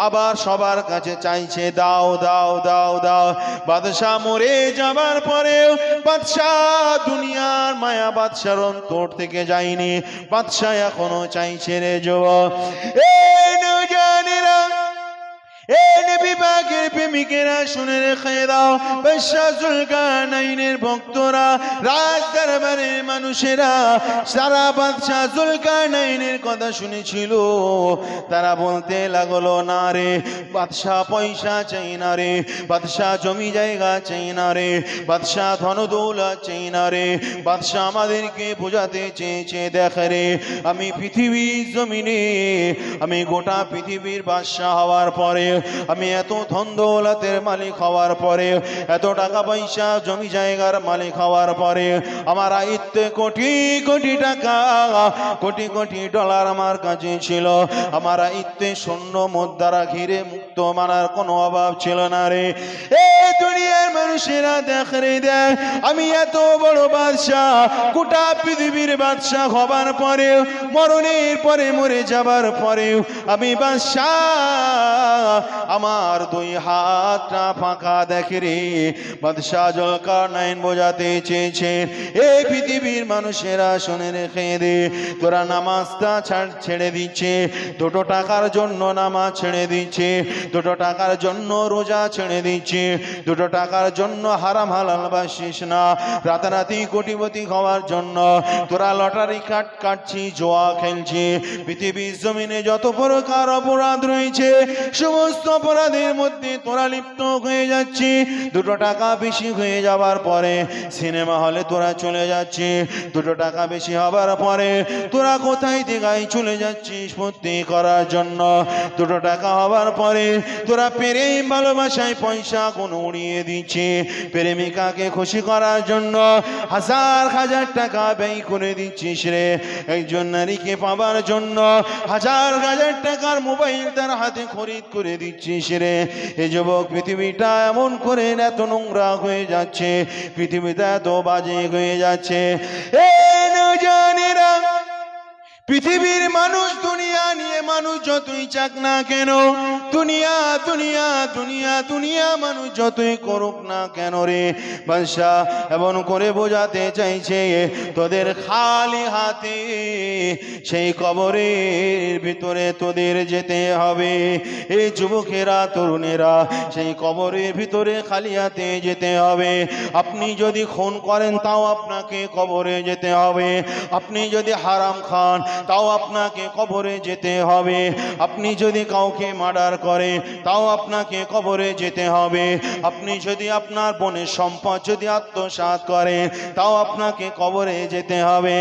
Speaker 2: আবার সবার কাছে চাইছে, দাও দাও দাও দাও। বাদশাহ মরে যাবার পরেও বাদশাহ দুনিয়ার মায়া বাদশার অন্তর থেকে যায়নি। বাদশাহ এখনো চাইছে রে যুবক। এই নওজওয়ানেরা, এই নবী পাকের প্রেমিকেরা শুনে রেখে দাও, বাদশাহ জুলকারনাইনের ভক্তরা, রাজ দরবারের মানুষেরা সারা বাদশাহ জুলকারনাইনের কথা শুনেছিল। তারা বলতে লাগলো, না রে বাদশাহ পয়সা চাই না রে, বাদশাহ জমি জায়গা চাই না রে, বাদশাহ ধন দৌলত চাই না রে। বাদশাহ আমাদেরকে বোঝাতে চেয়েছে, দেখ রে আমি পৃথিবীর জমিনে, আমি গোটা পৃথিবীর বাদশাহ হওয়ার পরে, আমি এত ধন দৌলতের মালিক হওয়ার পরে, এত টাকা পয়সা জমি জায়গার মালিক হওয়ার পরে, আমার আয়ত্তে কোটি কোটি টাকা, কোটি কোটি ডলার আমার কাছে ছিল, আমার আয়ত্তে স্বর্ণ মুদ্রা ঘিরে মুক্ত মানার কোনো অভাব ছিল না রে। এই দুনিয়ার মানুষেরা দেখরে দেয় আমি এত বড় বাদশাহ, গোটা পৃথিবীর বাদশাহ হবার পরেও, মরণের পরে মরে যাবার পরেও আমি বাদশাহ, আমার দুই হাতটা ফাঁকা দেখে রে। বাদশাহ জুলকারনাইন বোঝাতে চেয়েছেন, এই পৃথিবীর মানুষেরা শুনে রেখে দে, তোরা নামাজটা ছেড়ে দিচ্ছে, 2 টাকার জন্য নামাজ ছেড়ে দিচ্ছে, 2 টাকার জন্য রোজা ছেড়ে দিচ্ছে, 2 টাকার জন্য হারাম হালাল বাসিস না, রাতারাতি কোটিপতি হওয়ার জন্য তোরা লটারি কাটছি, জোয়া খেলছি। পৃথিবীর জমিনে যত প্রকার অপরাধ রয়েছে সমস্ত অপরাধের মধ্যে তোরা লিপ্ত হয়ে যাচ্ছি। 2 টাকা বেশি হয়ে যাবার পরে সিনেমা হলে তোরা চলে যাচ্ছি, 2 টাকা বেশি হবার পরে তোরা কোথায় দিঘায় চলে যাচ্ছিস ফুর্তি করার জন্য, 2 টাকা হবার পরে তোরা প্রেম ভালোবাসায় পয়সা কোনো উড়িয়ে দিচ্ছে, প্রেমিকাকে খুশি করার জন্য হাজার হাজার টাকা ব্যয় করে দিচ্ছিস রে। একজন নারীকে পাবার জন্য হাজার হাজার টাকার মোবাইল তার হাতে খরিদ করে দিচ্ছিস রে। এই যুবক, পৃথিবীটা এমন করে এত নোংরা হয়ে যাচ্ছে, পৃথিবীটা এত বাজে হয়ে যাচ্ছে। এ নওজওয়ানেরা, পৃথিবীর মানুষ, দুনিয়া নিয়ে মানুষ যতই চাক না কেন, দুনিয়া দুনিয়া দুনিয়া দুনিয়া মানুষ যতই করুক না কেন রে, বাদশাহ এমন করে বোঝাতে চাইছে তোদের খালি হাতে সেই কবরের ভিতরে তোদের যেতে হবে। এই যুবকেরা, তরুণেরা, সেই কবরের ভিতরে খালি হাতে যেতে হবে। আপনি যদি খুন করেন তাও আপনাকে কবরে যেতে হবে, আপনি যদি হারাম খান তাও আপনাকে কবরে যেতে হবে, আপনি যদি কাউকে মার্ডার করে তাও আপনাকে কবরে যেতে হবে, আপনি যদি আপনার বোনের সম্পদ যদি আত্মসাৎ করে তাও আপনাকে কবরে যেতে হবে।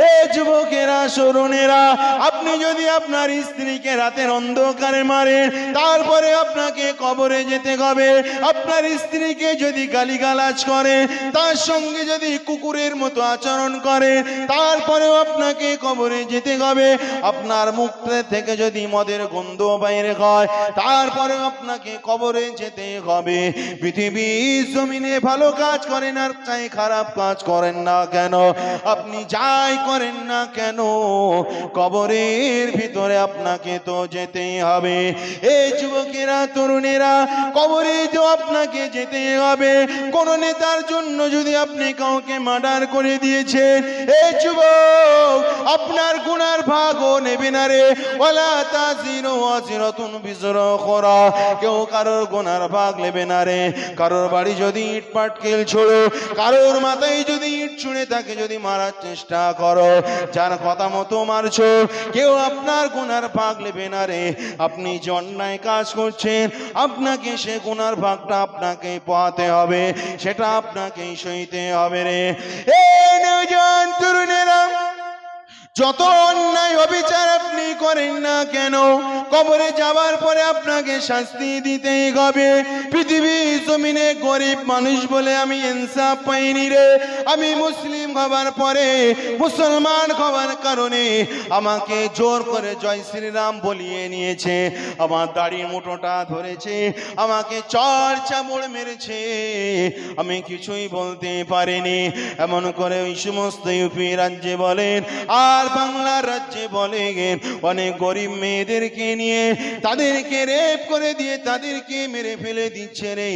Speaker 2: এই যুবকেরা, তরুণেরা, আপনি যদি আপনার স্ত্রীকে রাতের অন্ধকারে মারেন তারপরে আপনাকে কবরে যেতে হবে, আপনার স্ত্রীকে যদি গালিগালাজ করে, তার সঙ্গে যদি কুকুরের মতো আচরণ করে তারপরেও আপনাকে কবরে যেতে হবে, আপনার মুখ থেকে যদি মদের গন্ধ বাইরে হয় তারপরেও আপনাকে কবরে যেতে হবে। পৃথিবীর জমিনে ভালো কাজ করেন আর চাই খারাপ কাজ করেন না কেন, আপনি যাই করেন না কেন কবরের ভিতরে আপনাকে তো যেতেই হবে। এই যুবকেরা, তরুণেরা, কবরে তো আপনাকে যেতে হবে। কোন নেতার জন্য যদি আপনি কাউকে মার্ডার করে দিয়েছেন, এই যুবক, আপনার গুনার ভাগও নেবে না রে। ওয়ালা তাজিরু ওয়াজিরাতুন বিজরা উখরা, কেউ কারোর গুনার ভাগ নেবে না রে। কারোর বাড়ি যদি ইট পাটকেল ছোড়ো, কারোর মাথায় যদি ইট ছুঁড়ে তাকে যদি মারার চেষ্টা করো, যার কথা মতো মারছো, কেউ আপনার গুনার ভাগ নেবে না রে। আপনি যে অন্যায় কাজ করছেন আপনাকে সে গুনার ভাগটা আপনাকে পোহাতে হবে, সেটা আপনাকেই সইতে হবে রে। এই নওজোয়ান তরুণেরা, যত অন্যায় অবিচার আপনি করেন না কেন কবরে যাবার পরে আপনাকে শাস্তি দিতেই হবে। পৃথিবীর জমিনে গরিব মানুষ বলে আমি ইনসাফ পাইনি রে। আমি মুসলিম হবার পরে, মুসলমান হবার কারণে আমাকে জোর করে জয় শ্রীরাম বলিয়ে নিয়েছে, আমার দাড়ি মুঠোটা ধরেছে, আমাকে চড় চাবড় মেরেছে, আমি কিছুই বলতে পারিনি। এমন করে ওই সমস্ত ইউপি রাজ্যে বলেন আর বাংলার রাজ্যে বলেন, অনেক গরিব মেয়েদেরকে নিয়ে তাদেরকে রেপ করে দিয়ে তাদেরকে মেরে ফেলে দিচ্ছে রে।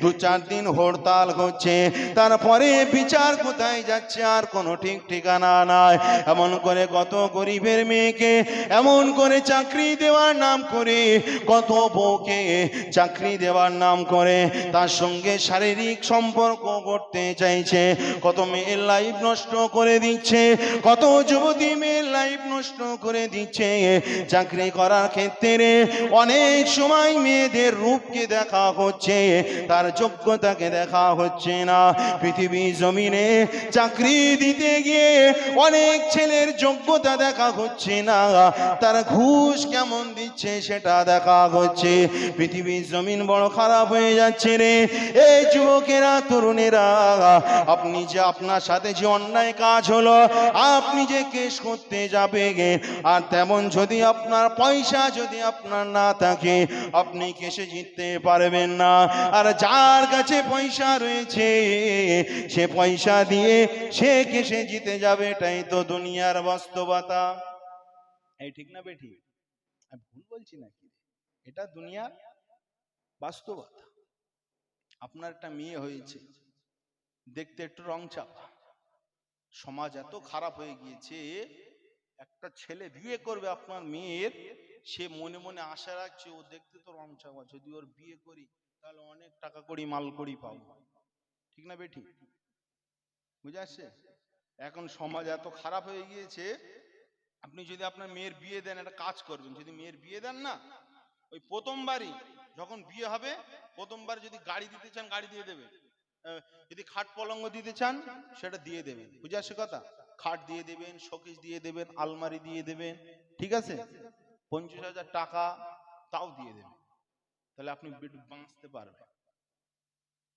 Speaker 2: 2-4 দিন হরতাল হচ্ছে, তারপরে বিচার কোথায় যাচ্ছে আর কোনো ঠিক ঠিকানা নাই। এমন করে কত গরিবের মেয়েকে এমন করে চাকরি দেওয়ার নাম করে, কত বউকে চাকরি দেওয়ার নাম করে তার সঙ্গে শারীরিক সম্পর্ক করতে চাইছে, কত মেয়ের লাইফ নষ্ট করে দিচ্ছে, কত যুবতী মেয়ের লাইফ নষ্ট করে দিচ্ছে। চাকরি করার ক্ষেত্রে অনেক সময় মেয়েদের রূপকে দেখা হচ্ছে, তার যোগ্যতাকে দেখা হচ্ছে না। পৃথিবী জমিনে চাকরি দিতে গিয়ে অনেক ছেলের যোগ্যতা দেখা হচ্ছে না, তার ঘুষ কেমন দিচ্ছে সেটা দেখা হচ্ছে। পৃথিবীর জমিন বড় খারাপ হয়ে যাচ্ছে রে। এই যুবকেরা, তরুণেরা, আপনি যে আপনার সাথে যে অন্যায় কাজ হলো, আপনি যে কেস করতে যাবে গে, আর তেমন যদি আপনার পয়সা যদি আপনার না থাকে, আপনি কেসে জিততে পারবেন না। আর যার কাছে পয়সা রয়েছে সে পয়সা দিয়ে সে কেসে জিতে যাবে, এটাই তো দুনিয়ার বাস্তবতা। এই ঠিক না বেঠি? আমি ভুল বলছি নাকি? এটা দুনিয়ার বাস্তবতা। আপনার একটা মেয়ে হয়েছে, দেখতে একটু রং চাপা, সমাজ এত খারাপ হয়ে গিয়েছে, একটা ছেলে বিয়ে করবে আপনার মেয়ের, সে মনে মনে আশা রাখছে ও দেখতে তো রং চাপা, যদি ওর বিয়ে করি তাহলে অনেক টাকা কড়ি মাল কড়ি পাবো। ঠিক না বেঠি? বুঝে আসছে? এখন সমাজ এত খারাপ হয়ে গিয়েছে, আপনি যদি আপনার মেয়ের বিয়ে দেন, একটা কাজ করবেন, যদি মেয়ের বিয়ে দেন না, ওই প্রথমবারই যখন বিয়ে হবে, প্রথমবার যদি গাড়ি দিতে চান গাড়ি দিয়ে দেবেন, যদি খাট পলঙ্গ দিতে চান সেটা দিয়ে দেবেন। বুঝে আসছে কথা? খাট দিয়ে দেবেন, শোকেস দিয়ে দেবেন, আলমারি দিয়ে দেবেন, ঠিক আছে? 50,000 টাকা তাও দিয়ে দেবেন, তাহলে আপনি বাঁচতে পারবেন।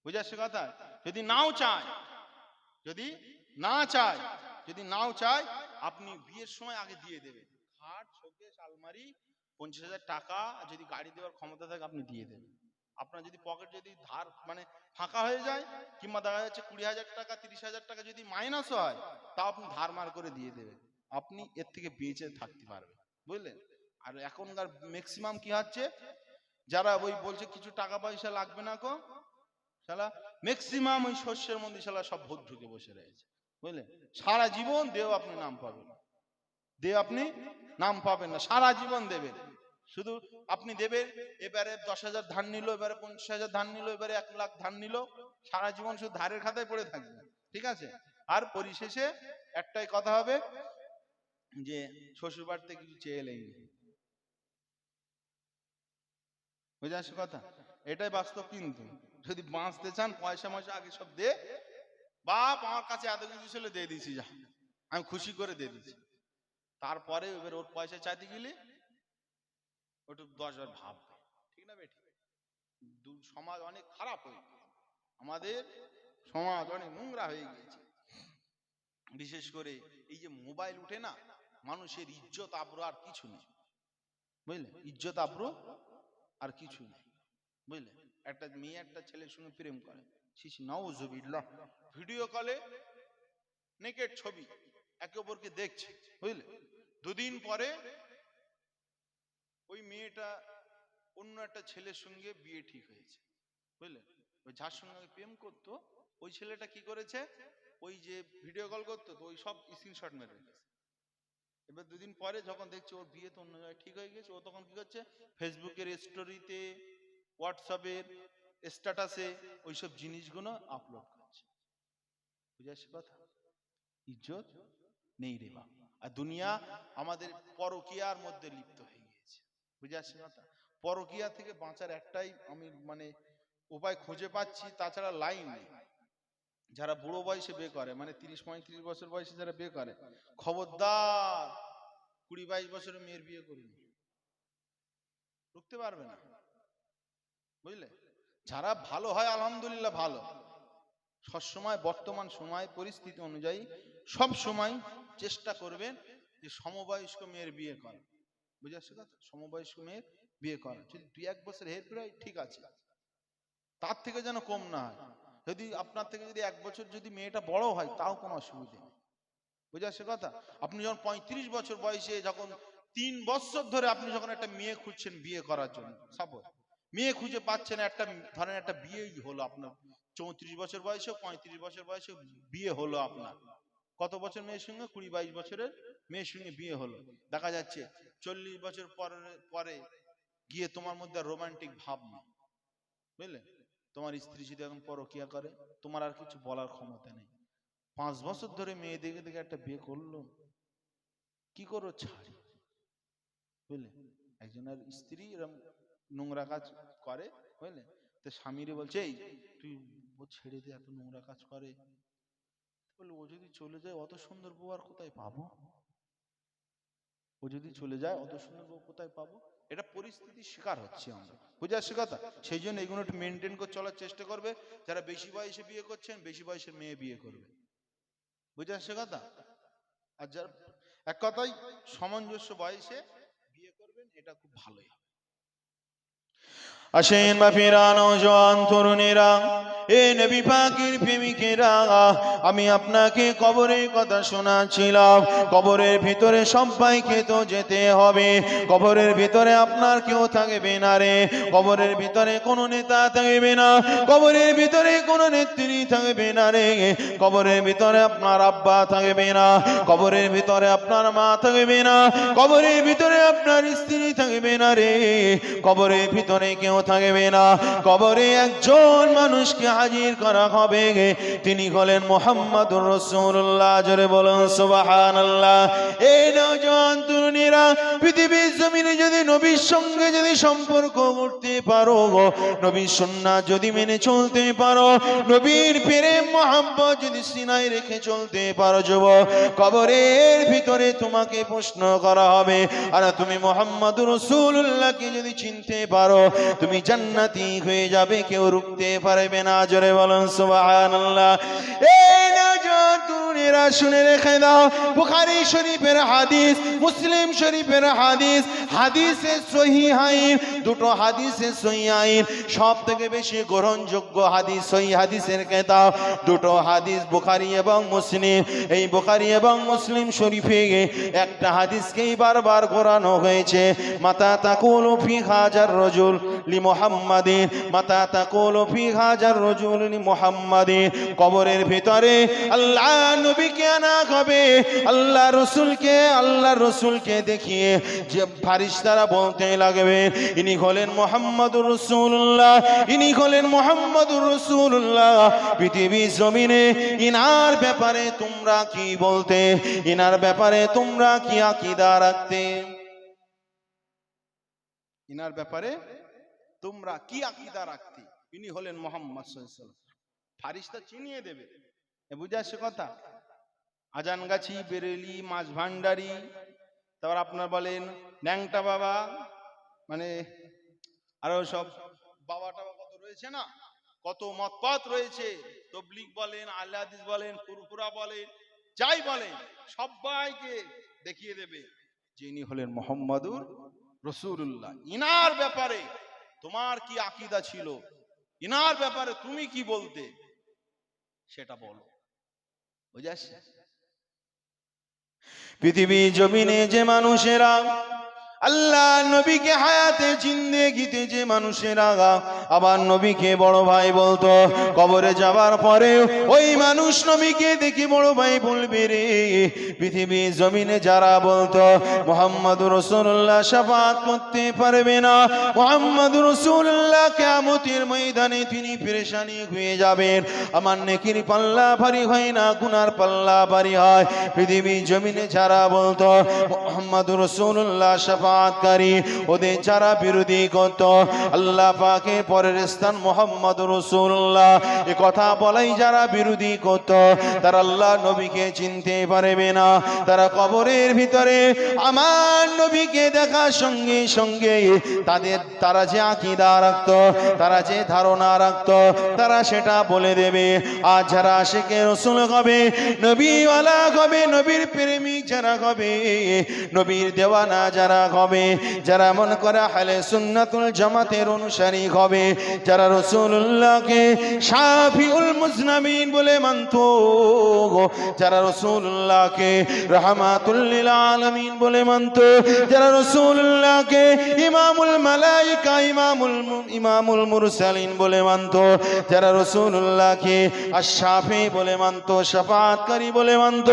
Speaker 2: বুঝে আসছে কথা? যদি নাও চায়, যদি না চায়, যদি নাও চায়, আপনি বিয়ের সময় আগে দিয়ে দেবেন খাট, শোকেস, আলমারি, 50,000 টাকা। যদি গাড়ি দেওয়ার ক্ষমতা থাকে আপনি দিয়ে দেবেন। আপনার যদি পকেট যদি ধার মানে ফাঁকা হয়ে যায়, কিংবা দেখা যাচ্ছে 20,000 টাকা 30,000 টাকা যদি মাইনাস হয়, তা আপনি ধার মার করে দিয়ে দেবেন, আপনি এর থেকে বেঁচে থাকতে পারবেন। বুঝলেন? আর এখনকার ম্যাক্সিমাম কি হচ্ছে, যারা ওই বলছে কিছু টাকা পয়সা লাগবে না গো, শালা ম্যাক্সিমাম ওই শস্যের মধ্যে শালা সব ভূত ঢুকে বসে রয়েছে। বুঝলেন? সারা জীবন দেও আপনি নাম পাবেন, দেও আপনি নাম পাবেন না, সারা জীবন দেবেন। শুধু আপনি দেবেন, এবারে 10,000 ধার নিল, এবারে 50,000 ধার নিল, এবারে 1 লাখ ধার নিল, সারা জীবন শুধু ধারের খাতায় পড়ে থাকবে। ঠিক আছে? আর পরিশেষে একটাই কথা হবে যে শ্বশুর বাড়ি থেকে কিছু চেয়ে এলেই। বুঝে আসছে কথা? এটাই বাস্তব। কিন্তু যদি বাঁচতে চান, পয়সা ময়সা আগে সব দে, বাপ আমার কাছে এত কিছু ছিল দিয়ে দিছি, যা আমি খুশি করে দিয়ে দিচ্ছি। তারপরে এবার ওর পয়সা চাইতে গেলে ওটা 10 বার ভাববে। ঠিক না বেটি? সমাজ অনেক খারাপ হয়ে গেছে, আমাদের সমাজ অনেক নোংরা হয়ে গিয়েছে। বিশেষ করে এই যে মোবাইল উঠে না, মানুষের ইজ্জত আবরু আর কিছু নেই। বুঝলেন? ইজ্জত আবরু আর কিছু নেই। বুঝলেন? একটা মেয়ে একটা ছেলের সঙ্গে প্রেম করে, শিশি নাউজুবিল্লাহ, ভিডিও কলে নেকেট ছবি একে অপরকে দেখছে। বুঝলে? দুদিন পরে ওই মেয়েটা অন্য একটা ছেলের সঙ্গে বিয়ে ঠিক হয়েছে। বুঝলেন? ওই যার সঙ্গে প্রেম করতো ওই ছেলেটা কি করেছে, ওই যে ভিডিও কল করতো তো ওই সব স্ক্রিনশট মেরে রেখেছে। এবার দুদিন পরে যখন দেখছে ওর বিয়ে তো অন্য জায়গায় ঠিক হয়ে গেছে, ও তখন কি করছে, ফেসবুকের স্টোরিতে, হোয়াটসঅ্যাপের স্ট্যাটাসে ওইসব জিনিসগুলো আপলোড করছে। বুঝে আসছে কথা? ইজ্জত নেই রে বাবা। আর দুনিয়া আমাদের পরকিয়ার মধ্যে লিপ্ত হয়ে গিয়েছে। বুঝে আসছে কথা? পরকিয়া থেকে বাঁচার একটাই আমি মানে উপায় খুঁজে পাচ্ছি, তাছাড়া লাইন নেই। যারা বুড়ো বয়সে বিয়ে করে, মানে 30-35 বছর বয়সে যারা বিয়ে করে, খবরদার 20-22 বছরের মেয়ের বিয়ে করুন, রুখতে পারবে না। বুঝলে? যারা ভালো হয় আলহামদুলিল্লাহ ভালো, সবসময় বর্তমান সময় পরিস্থিতি অনুযায়ী সব সময় চেষ্টা করবেন যে সমবয়স্ক মেয়ের বিয়ে করা। বুঝে আসছে কথা? সমবয়স্ক মেয়ের বিয়ে করা, যদি 2-1 বছর হেরফের হয় ঠিক আছে, তার থেকে যেন কম না হয়। যদি আপনার থেকে যদি 1 বছর যদি মেয়েটা বড় হয় তাও কোনো অসুবিধা নেই। বুঝে আসছে কথা? আপনি যখন 35 বছর বয়সে, যখন 3 বছর ধরে আপনি যখন একটা মেয়ে খুঁজছেন বিয়ে করার জন্য, সাপোজ মেয়ে খুঁজে পাচ্ছেন, একটা ধরেন একটা বিয়েই হলো আপনার 34 বছর বয়সে, 35 বছর বয়সে বিয়ে হলো আপনার, কত বছর মেয়ের সঙ্গে, 20-22 বছরের মেয়ের সঙ্গে বিয়ে হলো, দেখা যাচ্ছে 40 বছর পরে পরে গিয়ে তোমার মধ্যে রোমান্টিক ভাব নেই। বুঝলে? তোমার স্ত্রী যদি এখন পরকিয়া করে, তোমার আর কিছু বলার ক্ষমতা নেই। 5 বছর ধরে মেয়ে দেখে দেখে একটা বিয়ে করলো, কি করো ছাড়ি। বুঝলে? একজনের স্ত্রী এরকম নোংরা কাজ করে, বুঝলে, তো স্বামীরে বলছে এই তুই ও ছেড়ে দে, এত নোংরা কাজ করে। বলে ও যদি চলে যায় অত সুন্দর বউ আর কোথায় পাবো, ও যদি চলে যায় অত সুন্দর বউ কোথায় পাবো। এটা পরিস্থিতির শিকার হচ্ছে আমরা। বুঝে আসছে কথা? সেই জন্য এগুলো একটু মেনটেন করে চলার চেষ্টা করবে। যারা বেশি বয়সে বিয়ে করছেন, বেশি বয়সের মেয়ে বিয়ে করবে। বুঝে আসছে কথা? আর যারা
Speaker 1: এক কথায় সামঞ্জস্য বয়সে বিয়ে করবেন, এটা খুব ভালোই হবে।
Speaker 2: আসেন বাপিরা, নওজোয়ান তরুণেরা, এ নবী পাকের প্রেমিকেরা, আমি আপনাকে কবরের কথা শোনাচ্ছিলাম। কবরের ভিতরে সবাইকে তো যেতে হবে। কবরের ভিতরে আপনার কেউ থাকবে না রে। কবরের ভিতরে কোনো নেতা থাকবে না। কবরের ভিতরে কোনো নেত্রী থাকবে না রে। কবরের ভিতরে আপনার আব্বা থাকবে না। কবরের ভিতরে আপনার মা থাকবে না। কবরের ভিতরে আপনার স্ত্রী থাকবে না রে। কবরের ভিতরে কেউ থাকবে না। কবরে একজন মানুষকে হাজির করা হবে, তিনি হলেন মুহাম্মাদুর রাসূলুল্লাহ। জোরে বলুন সুবহানাল্লাহ। এই নওজোয়ান তরুণীরা, পৃথিবীর জমিনে যদি নবীর সঙ্গে যদি সম্পর্ক করতে পারো, নবীর সুন্নাহ যদি মেনে চলতে পারো, নবীর প্রেম মোহাম্মত যদি সিনায় রেখে চলতে পারো, যুবক, কবরের ভিতরে তোমাকে প্রশ্ন করা হবে, আর তুমি মুহাম্মাদুর রাসূলুল্লাহকে যদি চিনতে পারো, তুমি জান্নাতি হয়ে যাবে, কেউ রুখতে পারবে না। জোরে বলুন সুবহানাল্লাহ। এই নওজোয়ান তরুণীরা, শুনে রেখে দাও, বুখারী শরীফের হাদিস, মুসলিম শরীফের হাদিস, হাদিসে সহিহাইন, দুটো হাদিসে সহিহাইন, সব থেকে বেশি গ্রহণযোগ্য হাদিস, সহিহ হাদিসের কিতাব দুটো হাদিস, বুখারী এবং মুসলিম। এই বুখারী এবং মুসলিম শরীফে একটা হাদিসকেই বারবার ঘোরানো হয়েছে, মাতা তাকুলু ফি হাজার রাজুল লি মুহাম্মাদিন, মাতা তাকুলু ফি হাজার রাজুল লি মুহাম্মাদিন। কবরের ভিতরে আল্লাহ নবীকে আনা হবে, আল্লাহ রসুলকে দেখিয়ে যে ফারিস্তারা বলতে লাগবে, ইনি হলেন মুহাম্মাদুর রাসূলুল্লাহ, ইনি হলেন মুহাম্মাদুর রাসূলুল্লাহ। পৃথিবীর জমিনে ইনার ব্যাপারে তোমরা কি বলতে, ইনার ব্যাপারে তোমরা কি আকীদা রাখতে,
Speaker 1: ইনার ব্যাপারে তোমরা কি আকীদা রাখতে, ইনি হলেন মুহাম্মদ সাল্লাল্লাহু আলাইহি ওয়াসাল্লাম। ফারিস্তা চিনিয়ে দেবে। বুঝে আসছে কথা? আজানগাছি, বেরেলি, মাছ ভান্ডারি, তারপর আপনার বলেন ন্যাংটা বাবা, মানে আরো সব বাবা টাবা কত রয়েছে না, কত মতপাত রয়েছে, তবলিগ বলেন, আহলে হাদিস বলেন, ফুরফুরা বলেন, যাই বলেন, সবাইকে দেখিয়ে দেবে যে ইনি হলেন মুহাম্মাদুর রাসূলুল্লাহ। ইনার ব্যাপারে তোমার কি আকীদা ছিল, ইনার ব্যাপারে তুমি কি বলতে, সেটা বলো। বুঝে আসছে?
Speaker 2: পৃথিবীর জমিনে যে মানুষেরা আল্লাহ নবীকে হায়াতে জিন্দেগিতে যে মানুষেরা আবার নবীকে বড় ভাই বলতো, কবরে যাবার পরে ওই মানুষ নবীকে দেখে বড় ভাই বলবে রে। পৃথিবীর জমিনে যারা বলতো মুহাম্মাদুর রাসূলুল্লাহ শাফাআত করতে পারবে না, মুহাম্মাদুর রাসূলুল্লাহ কিয়ামতের ময়দানে তিনি পেরেশানি হয়ে যাবেন, আমার নেকির পাল্লা ভারী হয় না, গুনার পাল্লা ভারী হয়। পৃথিবীর জমিনে যারা বলতো মুহাম্মাদুর রাসূলুল্লাহ শাফাআতকারী, ওদের যারা বিরোধী করত, আল্লাহ পাকের পরের স্থান মুহাম্মাদুর রাসূলুল্লাহ, এই কথা বলাই যারা বিরোধী করত, তারা আল্লাহ নবীকে চিনতে পারবে না। তারা কবরের ভিতরে আমার নবীকে দেখার সঙ্গে সঙ্গে তারা যে আকীদা রাখত, তারা যে ধারণা রাখত, তারা সেটা বলে দেবে। আর যারা আশিকে রাসূল হবে, নবীওয়ালা হবে, নবীর প্রেমিক যারা হবে, নবীর দেওয়ানা যারা হবে, যারা মন করা আহলে সুন্নাতুল জামাতের অনুসারী হবে, যারা রাসূলুল্লাহকে শাফিউল মুজনাবিন বলে মানত, যারা রাসূলুল্লাহকে রাহমাতুল লিল আলামিন বলে মানত, যারা রাসূলুল্লাহকে ইমামুল মালায়েকা, ইমামুল মুরসালিন বলে মানত, যারা রাসূলুল্লাহকে আশ-শাফি বলে মানত, শাফাআতকারী বলে মানত,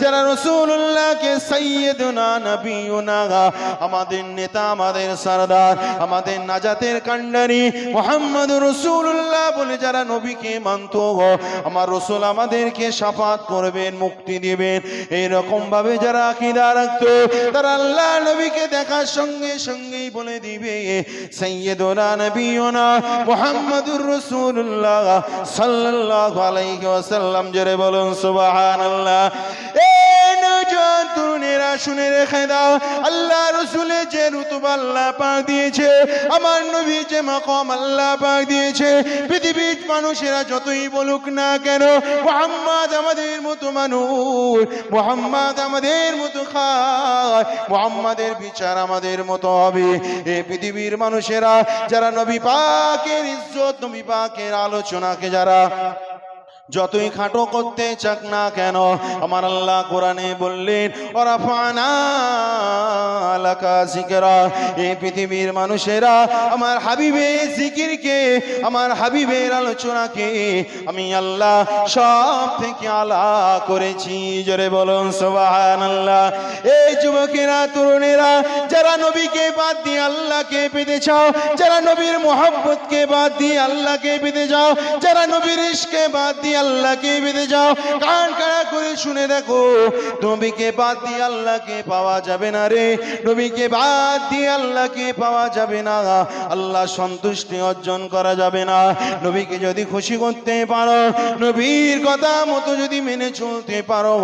Speaker 2: যারা রাসূলুল্লাহকে সাইয়্যিদুনা নবিয়ুনা, আমাদের নেতা, আমাদের সরদার, আমাদের নাজাতের কান্ডারি মুহাম্মাদুর রাসূলুল্লাহ বলে যারা নবীকে মানত, আমার রাসূল আমাদেরকে শাফাআত করবেন, মুক্তি দিবেন, এইরকম ভাবে যারা আকীদা রাখতো, তারা আল্লাহ নবীকে দেখার সঙ্গে সঙ্গেই বলে দিবে সাইয়্যিদুনা নবিয়ুনা মুহাম্মাদুর রাসূলুল্লাহ সাল্লাল্লাহু আলাইহি ওয়াসাল্লাম। জোরে বলুন সুবহানাল্লাহ। এই নওজোয়ান তরুণেরা, শুনে রেখে দাও, আল্লাহ রসুলের যে রুতবা আল্লাহ পাক দিয়েছে, আমার নবী যে মাকাম আল্লাহ পাক দিয়েছে, পৃথিবীর মানুষেরা যতই বলুক না কেন, মুহাম্মদ আমাদের মতো মানুষ, মুহাম্মদ আমাদের মতো খায়, মুহাম্মাদের বিচার আমাদের মতো হবে। এই পৃথিবীর মানুষেরা যারা নবী পাকের ইজ্জত, নবী পাকের আলোচনাকে যারা যতই খাটো করতে চাক না কেন, আমার আল্লাহ কোরআনে বললেন ওরাফানা লাকা যিকরা, এই পৃথিবীর মানুষেরা আমার হাবিবের জিকিরকে, আমার হাবিবের আলোচনাকে আমি আল্লাহ সব থেকে আলা করেছি। জোরে বলুন সুবহানাল্লাহ। এই যুবকেরা, তরুণেরা, যারা নবীকে বাদ দিয়ে আল্লাহকে পেতে চাও, যারা নবীর মোহাব্বতকে বাদ দিয়ে আল্লাহকে পেতে চাও, যারা নবীর ইশকে বাদ দিয়ে আল্লাহকে পেতে যাও, কান খাড়া করে শুনে দেখো, নবীকে বাদ দিয়ে আল্লাহকে পাওয়া যাবে না রে, নবীকে বাদ দিয়ে আল্লাহকে পাওয়া যাবে না, আল্লাহ সন্তুষ্টি অর্জন করা যাবে না। নবীকে যদি খুশি করতে পারো, নবীর কথা মতো যদি মেনে চলতে পারো,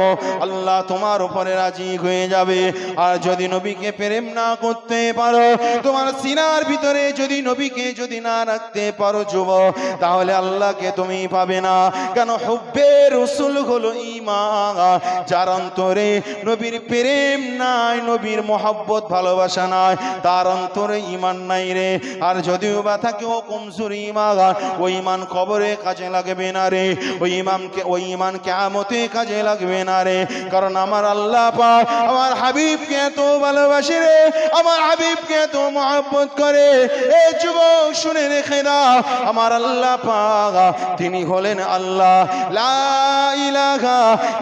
Speaker 2: আল্লাহ তোমার উপরে রাজি হয়ে যাবে। আর যদি নবীকে প্রেম না করতে পারো, তোমার সিনার ভিতরে যদি নবীকে যদি না রাখতে পারো যুবক, তাহলে আল্লাহকে তুমি পাবে না। কেন? হুব্বে রাসূল হলো ঈমান, যার অন্তরে নবীর প্রেম নাই, নবীর মোহাব্বত ভালোবাসা নাই, তার অন্তরে ঈমান নাই রে। আর যদিও বা থাকে ও কমজোর ঈমান, ওই ঈমান কবরে কাজে লাগবে না রে, ওই ঈমান কিয়ামতে কাজে লাগবে না রে। কারণ আমার আল্লাহ পাক আমার হাবিবকে এত ভালোবাসে রে, আমার হাবিবকে এত মোহাব্বত করে। এই যুবক শুনে রেখে দাও, আমার আল্লাহ পাক তিনি হলেন আল্লাহ। লা ইলাহা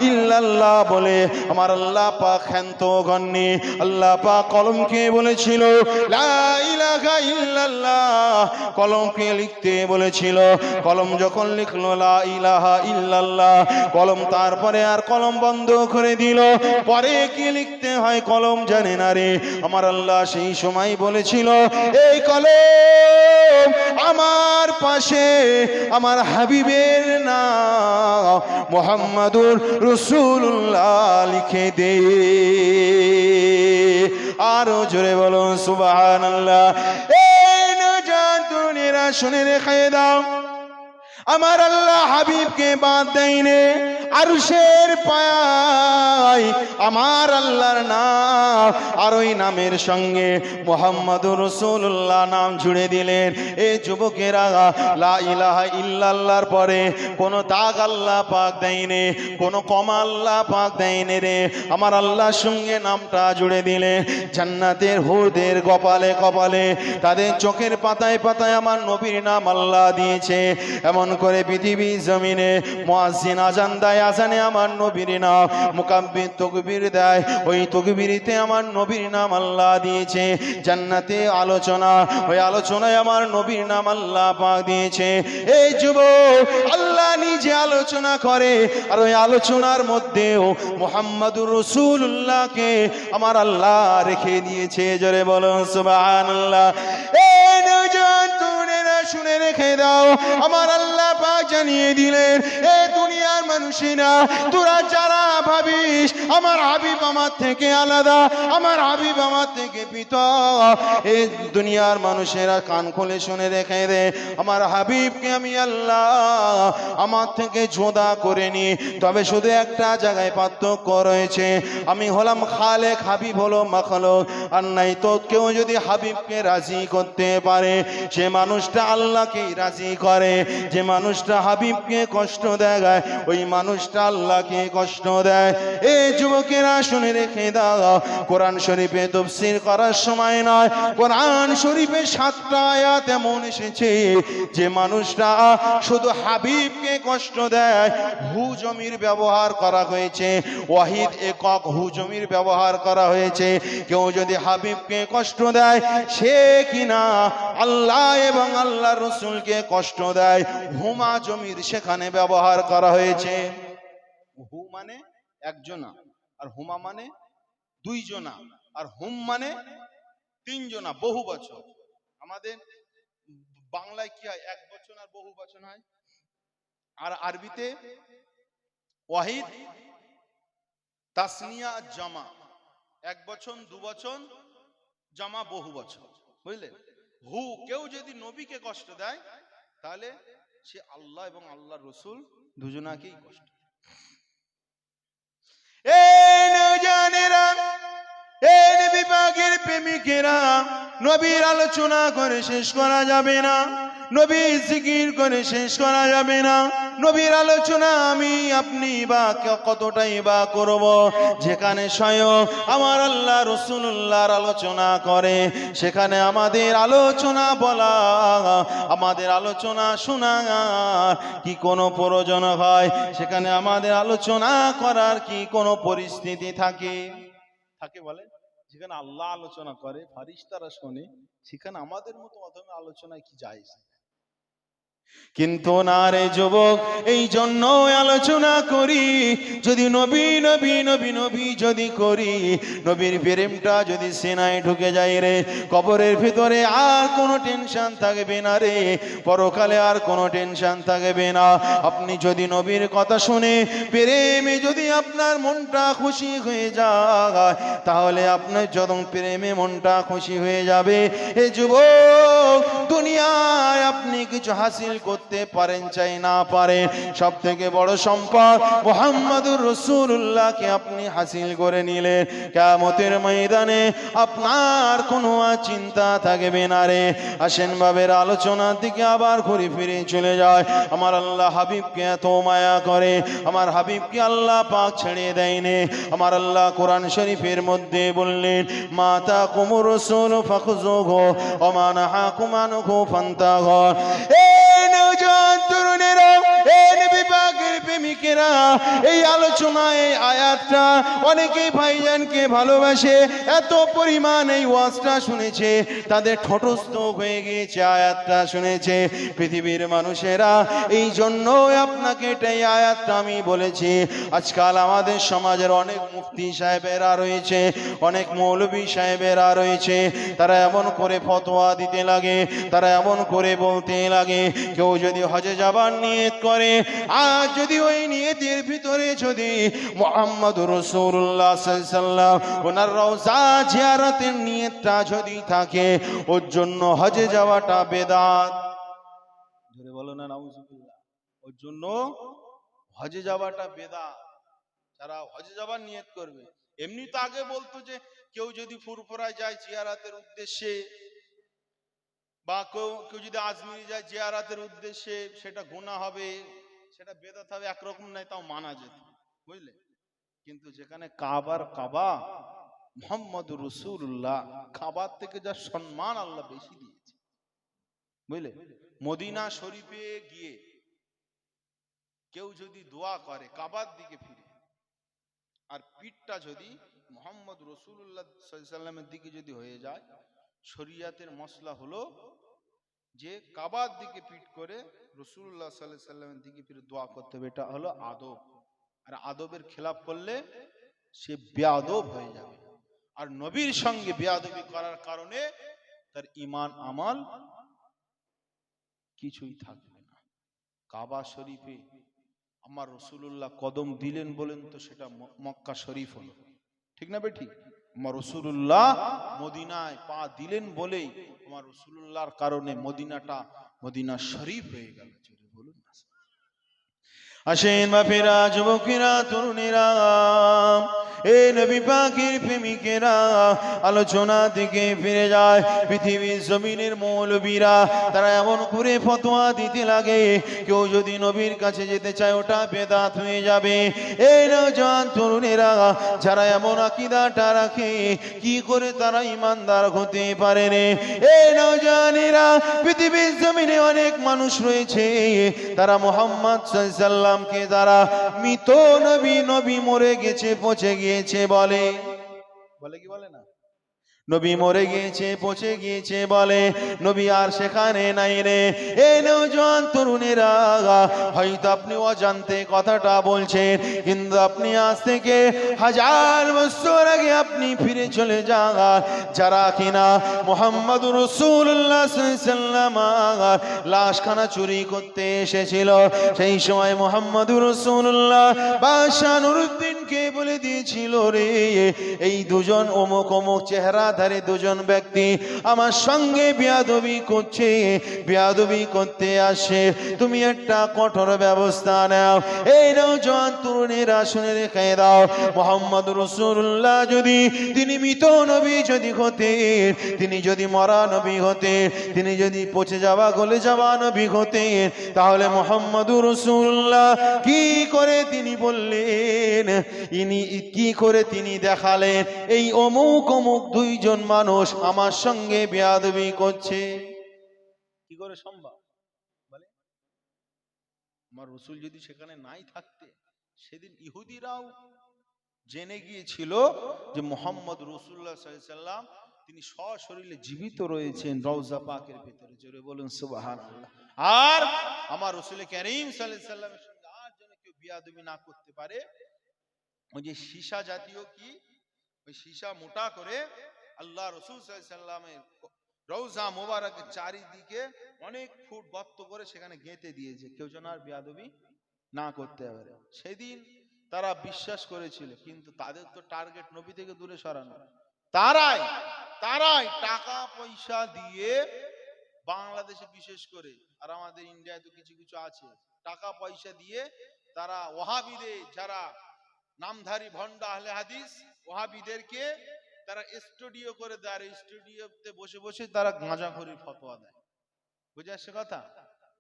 Speaker 2: ইল্লাল্লাহ বলে আমার আল্লাহ পাক ক্ষান্ত গণ্যে। আল্লাহ পাক কলমকে বলেছিল লা ইলাহা ইল্লাল্লাহ, কলমকে লিখতে বলেছিল। কলম যখন লিখলো লা ইলাহা ইল্লাল্লাহ, কলম তারপরে আর কলম বন্ধ করে দিল। পরে কি লিখতে হয় কলম জানে না রে। আমার আল্লাহ সেই সময় বলেছিল এই কলম আমার পাশে আমার হাবিবের নাম মুহাম্মাদুর রাসূলুল্লাহ লিখে দে। আরো জোরে বলুন সুবহানাল্লাহ। এই নওজোয়ান তরুণেরা শুনে রেখে দাও, আমার আল্লাহ হাবিবকে বাদ দেয়নি, আরশের পায়ায় আমার আল্লাহর নাম আর ওই নামের সঙ্গে মুহাম্মাদুর রাসূলুল্লাহ নাম জুড়ে দিলেন। এই যুবকেরা, লা ইলাহা ইল্লাল্লাহর পরে কোনো দাগ আল্লাহ পাক দেয়নি, কোনো কমা আল্লাহ পাক দেয়নি রে। আমার আল্লাহর সঙ্গে নামটা জুড়ে দিলে জান্নাতের হুরদের কপালে কপালে, তাদের চোখের পাতায় পাতায় আমার নবীর নাম আল্লাহ দিয়েছে। এমন করে পৃথিবী জমিনে মুয়াজ্জিন আজান দেয়, আজানে আমার নবীর নাম, মুকাব্বির তাকবীর দেয়, ওই তাকবীরিতে আমার নবীর নাম আল্লাহ দিয়েছে। জান্নাতে আলোচনা, ওই আলোচনায় আমার নবীর নাম আল্লাহ পাক দিয়েছে। এই যুবক, আল্লাহ নিজে আলোচনা করে, আর ওই আলোচনার মধ্যেও মুহাম্মাদুর রাসূলুল্লাহকে আমার আল্লাহ রেখে দিয়েছে। জোরে বলুন সুবহানাল্লাহ। এই নওজোয়ান তরুণেরা শুনে রেখে দাও, আমার আল্লাহ পাক জানিয়ে দিলেন এ দুনিয়ার মানুষেরা, তোরা যারা ভাবিস আমার হাবিব আমার থেকে আলাদা, আমার হাবিব আমার থেকে পৃথক, এই দুনিয়ার মানুষেরা কান খুলে শুনে রেখে দে, আমার হাবিবকে আমি আল্লাহ আমার থেকে জোদা করে নি। তবে শুধু একটা জায়গায় পার্থক্য রয়েছে, আমি হলাম খালেক, হাবিব হলো মাখলুক। আর নাই তো কেউ যদি হাবিবকে রাজি করতে পারে, সে মানুষটা আল্লাহকেই রাজি করে। যে মানুষটা হাবিবকে কষ্ট দেয়, ওই মানুষটা আল্লাহকে কষ্ট দেয়। এই যুবকেরা শুনে রেখে দাও, কোরআন শরীফে তাফসীর করার সময় নয়, কোরআন শরীফে 7টা আয়াত এমন এসেছে যে মানুষটা শুধু হাবিবকে কষ্ট দেয়, হু জমির ব্যবহার করা হয়েছে, ওয়াহিদ একক হু জমির ব্যবহার করা হয়েছে। কেউ যদি হাবিবকে কষ্ট দেয়, সে কিনা আল্লাহ এবং আল্লাহ রসুলকে কষ্ট দেয়, হুমা জমির সেখানে ব্যবহার করা হয়েছে। হু মানে একজনা, আর হুমা মানে দুইজনা, আর হুম মানে তিনজনা, বহু বচন। আমাদের বাংলায় কি হয়, এক বচন আর বহু বচন হয়। আর আরবিতে ওয়াহিদ, তাসনিয়া, জামা,
Speaker 1: এক বচন দু বচন জামা বহু বছর, বুঝলেন? কেউ যদি নবীকে কষ্ট দেয় তাহলে সে আল্লাহ এবং আল্লাহ রসুল দুজনাকেই কষ্ট দেয়।
Speaker 2: এই নওজওয়ানেরা, এই নবী পাকের প্রেমিকেরা, নবীর আলোচনা করে শেষ করা যাবে না, নবীর জিকির করে শেষ করা যাবে না। নবীর আলোচনা আমি আপনি বা কতটাই বা করব, যেখানে স্বয়ং আমার আল্লাহ রাসূলুল্লাহর আলোচনা করে সেখানে আমাদের আলোচনা বলা, আমাদের আলোচনা শোনা কি কোনো প্রয়োজন হয়? সেখানে আমাদের আলোচনা করার কি কোনো পরিস্থিতি থাকে?
Speaker 1: থাকে বলে, যেখানে আল্লাহ আলোচনা করে ফারিস্তারা শোনে, সেখানে আমাদের মতো অধমে আলোচনায় কি যায়?
Speaker 2: কিন্তু না রে যুবক, এই জন্য আলোচনা করি, যদি নবী নবী নবী নবী যদি করি, নবীর প্রেমটা যদি সিনায় ঢুকে যায় রে, কবরের ভিতরে আর কোনো টেনশন থাকবে না রে, পরকালে আর কোনো টেনশন থাকবে না। আপনি যদি নবীর কথা শুনে প্রেমে যদি আপনার মনটা খুশি হয়ে যায়, তাহলে আপনার যখন প্রেমে মনটা খুশি হয়ে যাবে, এ যুবক, দুনিয়ায় আপনি কিছু হাসিল করতে পারেন চাই না পারেন, সব থেকে বড় সম্পদ মুহাম্মদুর রাসূলুল্লাহকে আপনি হাসিল করে নিলেন, কিয়ামতের ময়দানে আপনার কোনো চিন্তা থাকবে না রে। আসেন বাবের আলোচনার দিকে আবার ঘুরে ফিরে চলে যায়। আমার আল্লাহ হাবিবকে এত মায়া করে, আমার হাবিবকে আল্লাহ পাক ছেড়ে দেয়নি। আমার আল্লাহ কোরআন শরীফের মধ্যে বললেন, মাতা কুমুর রাসূল ফাখুযুহু ওয়া মা নাহাকুম আনহু ফান্তাহু। এই নওজোয়ান তরুণেরা, এই নবী পাকের প্রেমিকেরা, এই আলোচনা, এই আয়াতটা অনেকেই ভাইজানকে ভালোবাসে, এত পরিমাণ এই ওয়াজটা শুনেছে, তাদের ঠোঁটস্থ হয়ে গিয়েছে আয়াতটা শুনেছে। পৃথিবীর মানুষেরা, এই জন্য আপনাকে এটাই আয়াতটা আমি বলেছি। আজকাল আমাদের সমাজের অনেক মুফতি সাহেবেরা রয়েছে, অনেক মৌলভী সাহেবেরা রয়েছে, তারা এমন করে ফতোয়া দিতে লাগে, তারা এমন করে বলতে লাগে, কেউ যদি হজে যাবার নিয়ত করে, আর যদি ওই নিয়তের ভিতরে যদি মুহাম্মদুর রাসূলুল্লাহ সাল্লাল্লাহু আলাইহি ওয়াসাল্লাম ওনার রওজা জিয়ারতের নিয়তটা যদি থাকে, ওর জন্য হজে যাওয়াটা বেদাত।
Speaker 1: ধরে বলো না নাউজুবিল্লাহ। ওর জন্য হজে যাওয়াটা বেদাত। যারা হজে যাবার নিয়ত করবে, এমনি তো আগে বলতো যে কেউ যদি ফুরফুরায় যায় জিয়ারাতের উদ্দেশ্যে, বা কেউ যদি আজমিরি যায় জিয়ারাতের উদ্দেশ্যে, সেটা গুনাহ হবে, সেটা বেদাত হবে, একরকম নাই, তাও মানা যেত, বুঝলে? কিন্তু যেখানে কাবার কাবা মুহাম্মদুর রাসূলুল্লাহ, কাবার থেকে যা সম্মান আল্লাহ বেশি দিয়েছে, বুঝলে? মদিনা শরীফে গিয়ে কেউ যদি দোয়া করে কাবার দিকে ফিরে, আর পিঠটা যদি মুহাম্মদ রাসূলুল্লাহ সাল্লাল্লাহু আলাইহি ওয়াসাল্লামের দিকে যদি হয়ে যায়, শরীয়তের মসলা হলো যে কাবার দিকে পিঠ করে রাসূলুল্লাহ সাল্লাল্লাহু আলাইহি ওয়াসাল্লামের দিকে ফিরে দোয়া করতে হবে। এটা হলো আদব। আর আদবের খেলাপ করলে সে বেয়াদব হয়ে যাবে, আর নবীর সঙ্গে বেয়াদবি করার কারণে তার ঈমান আমল কিছুই থাকবে না। কাবা শরীফে আমার রাসূলুল্লাহ কদম দিলেন বলেন তো সেটা মক্কা শরীফ হলো, ঠিক না বেঠিক? আমার রাসূলুল্লাহ মদিনায় পা দিলেন বলেই আমার রাসূলুল্লাহর কারণে মদিনাটা মদিনা শরীফ হয়ে গেল। জোরে বলুন না।
Speaker 2: আসেন বাপেরা, যুবকেরা, তরুণেরা, এই নবী পাকের প্রেমিকেরা, আলোচনা থেকে ফিরে যায়। পৃথিবীর জমিনের মৌলবীরা, তারা এমন করে ফতোয়া দিতে লাগে, কেউ যদি নবীর কাছে যেতে চায় ওটা বেদাত হয়ে যাবে। এই নওজোয়ান তরুণেরা, যারা এমন আকীদাটা রাখে, কি করে তারা ঈমানদার হতে পারে রে? এই নওজোয়ানেরা, পৃথিবীর জমিনে অনেক মানুষ রয়েছে, তারা মুহাম্মদ সাল্লাল্লাহু আলাইহি ওয়াসাল্লামকে যারা মৃত নবী, নবী মরে গেছে, পচে গিয়েছে বলে,
Speaker 1: বলে কি বলে না?
Speaker 2: নবী মরে গিয়েছে, পচে গিয়েছে বলে, নবী আর সেখানে নাই রে। এই নওজোয়ান তরুণেরা, হয়তো আপনি অজান্তে কথাটা বলছেন, কিন্তু আপনি আজ থেকে 1000 বছর আগে আপনি ফিরে চলে যান। যারা কিনা মুহাম্মদুর রাসূলুল্লাহ সাল্লাল্লাহু আলাইহি ওয়াসাল্লাম লাশখানা চুরি করতে এসেছিল, সেই সময় মুহাম্মদুর রাসূলুল্লাহ বাদশা নুরউদ্দিনকে বলে দিয়েছিল, রে এই দুজন অমুক অমুক চেহারাধারী দুজন ব্যক্তি আমার সঙ্গে বেয়াদবি করছে, বেয়াদবি করতে আসে, তুমি একটা কঠোর ব্যবস্থা নাও। এই নওজোয়ান তরুণেরা শুনে রেখে দাও, মুহাম্মদুর রাসূলুল্লাহ যদি তিনি মৃত নবী যদি হতেন, তিনি যদি মরা নবী হতেন, তিনি যদি পচে যাওয়া গলে যাওয়া নবী হতেন, তাহলে মুহাম্মদুর রাসূলুল্লাহ কি করে তিনি বললেন, ইনি কি করে তিনি দেখালেন এই অমুক অমুক দুইজন মানুষ আমার সঙ্গে বেয়াদবি করছে?
Speaker 1: কি করে সম্ভব বলে? আমার রসুল যদি সেখানে নাই থাকতে, সেদিন ইহুদিরাও জেনে গিয়েছিল যে মুহাম্মদ রাসূলুল্লাহ সাল্লাল্লাহু আলাইহি ওয়াসাল্লাম তিনি সশরীরে জীবিত রয়েছেন রওজা পাকের ভিতরে। জোরে বলুন সুবহানাল্লাহ। আর আমার রাসূল কারীম সাল্লাল্লাহু আলাইহি ওয়াসাল্লামের সঙ্গে আর যেন কেউ বিয়াদবি না করতে পারে, ওই যে সীসা জাতীয় কি, ওই সীসা মোটা করে আল্লাহ রাসূল সাল্লাল্লাহু আলাইহি ওয়াসাল্লামের রওজা মোবারকের চারিদিকে অনেক ফুট গর্ত করে সেখানে গেঁথে দিয়েছে, কেউ যেন আর বিয়াদবি না করতে পারে। সেদিন তারা বিশ্বাস করেছিল, কিন্তু তাদের তো টার্গেট নবী থেকে দূরে সরানো। তারাই তারাই টাকা পয়সা দিয়ে বাংলাদেশে বিশেষ করে, আর আমাদের ইন্ডিয়ায় তো কিছু কিছু আছে, টাকা পয়সা দিয়ে তারা ওয়াহাবিদের, যারা নামধারী ভন্ডা আহলে হাদিস ওয়াহাবিদেরকে তারা স্টুডিও করে দেয়, আর স্টুডিওতে বসে বসে তারা গাঁজাখড়ির ফতোয়া দেয়। বুঝে আসছে কথা?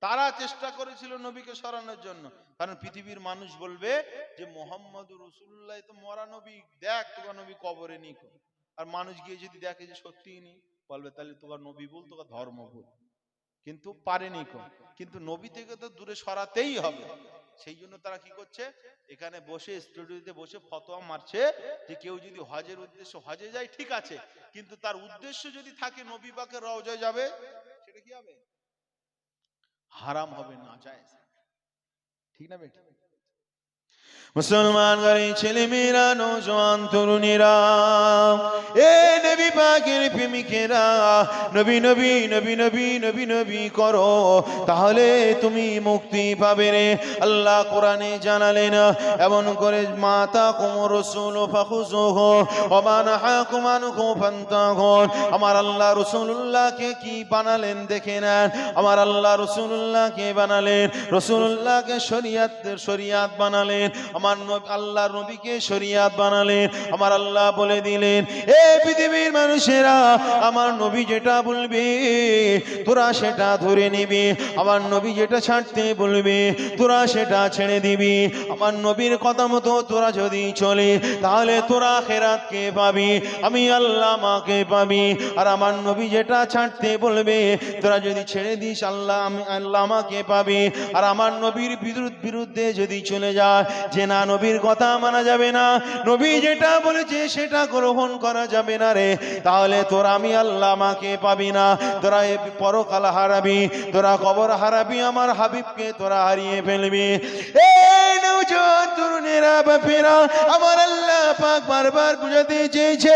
Speaker 1: তারা চেষ্টা করেছিল নবীকে সরানোর জন্য, কারণ পৃথিবীর মানুষ বলবে যে মুহাম্মদুর রাসূলুল্লাহ তো মরা নবী, দেখ তোর নবী কবরে নি। আর মানুষ গিয়ে যদি দেখে যে সত্যিই নেই, বলবে তাহলে তোর নবী বল, তোর ধর্ম বল। কিন্তু পারেনি কো, কিন্তু নবী থেকে তো দূরে সরাতেই হবে। সেই জন্য তারা কি করছে, এখানে বসে স্টুডিওতে বসে ফতোয়া মারছে যে কেউ যদি হজের উদ্দেশ্যে হজে যায় ঠিক আছে, কিন্তু তার উদ্দেশ্য যদি থাকে নবী পাকের রওজায় যাবে, সেটা কি হবে? হারাম হবে, না জায়েজ। ঠিক না বেটা?
Speaker 2: মুসলমান ঘরে ছেলে মেয়েরা, নওজোয়ান তরুণীরা, এ নবী পাকের প্রেমিকেরা, নবী নবী নবী নবী নবী নবী করো, তাহলে তুমি মুক্তি পাবে রে। আল্লাহ কোরআনে জানালেন, এমন করে মাতা কুমুর রাসূল ফাখুযুহু ওয়া মা নাহাকুম আনহু ফান্তাহু। আমার আল্লাহ রাসূলুল্লাহকে কি বানালেন দেখে নেন, আমার আল্লাহ রাসূলুল্লাহকে বানালেন, রাসূলুল্লাহকে শরীয়ত বানালেন, আমার আল্লাহ নবীকে শরীয়ত বানালেন। আমার আল্লাহ বলে দিলেন, এ পৃথিবীর মানুষেরা, আমার নবী যেটা বলবে তোরা সেটা ধরে নিবি, আমার নবী যেটা ছাড়তে বলবে তোরা সেটা ছেড়ে দিবি। আমার নবীর কথা মতো তোরা যদি চলে, তাহলে তোরা আখিরাতকে পাবি, আমি আল্লাহ মাকে পাবি। আর আমার নবী যেটা ছাড়তে বলবে তোরা যদি ছেড়ে দিস, আমি আল্লাহ মাকে পাবি। আর আমার নবীর বিরুদ্ধে যদি চলে যায়, যে না নবীর কথা মানা যাবে না, নবী যেটা বলেছে সেটা গ্রহণ করা যাবে না রে, তাহলে তোরা আমি আল্লাহ মাকে পাবি না, তোরা পরকাল হারাবি, তোরা কবর হারাবি, আমার হাবিবকে তোরা হারিয়ে ফেলবি। এই নওজোয়ান তরুণেরা, বাপেরা, আমার আল্লাহ পাক বারবার বুঝাতে চেয়েছে,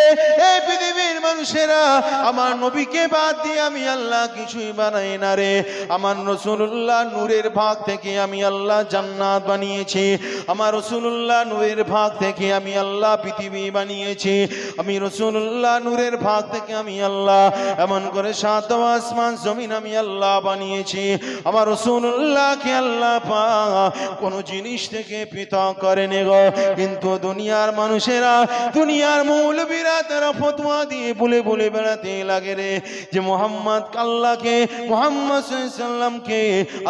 Speaker 2: এই পৃথিবীর মানুষেরা, আমার নবীকে বাদ দিয়ে আমি আল্লাহ কিছুই বানাই না রে। আমার রাসূলুল্লাহ নূরের ভাগ থেকে আমি আল্লাহ জান্নাত বানিয়েছি, আমার রাসূলুল্লাহ নূরের ভাগ থেকে আমি আল্লাহ পৃথিবী বানিয়েছি, আমি রাসূলুল্লাহ নূরের ভাগ থেকে আমি আল্লাহ এমন করে 7 আসমান জমিন আমি আল্লাহ বানিয়েছি। আমার রাসূলুল্লাহকে আল্লাহ পাক কোন জিনিস থেকে পৃথক করেনি গো। কিন্তু দুনিয়ার মানুষেরা, দুনিয়ার মৌলবীরা তারা ফতোয়া দিয়ে বলে বলে বেড়াতে লাগে রে যে মুহাম্মদ আল্লাহকে, মুহাম্মদ সাল্লাল্লাহু আলাইহি সাল্লামকে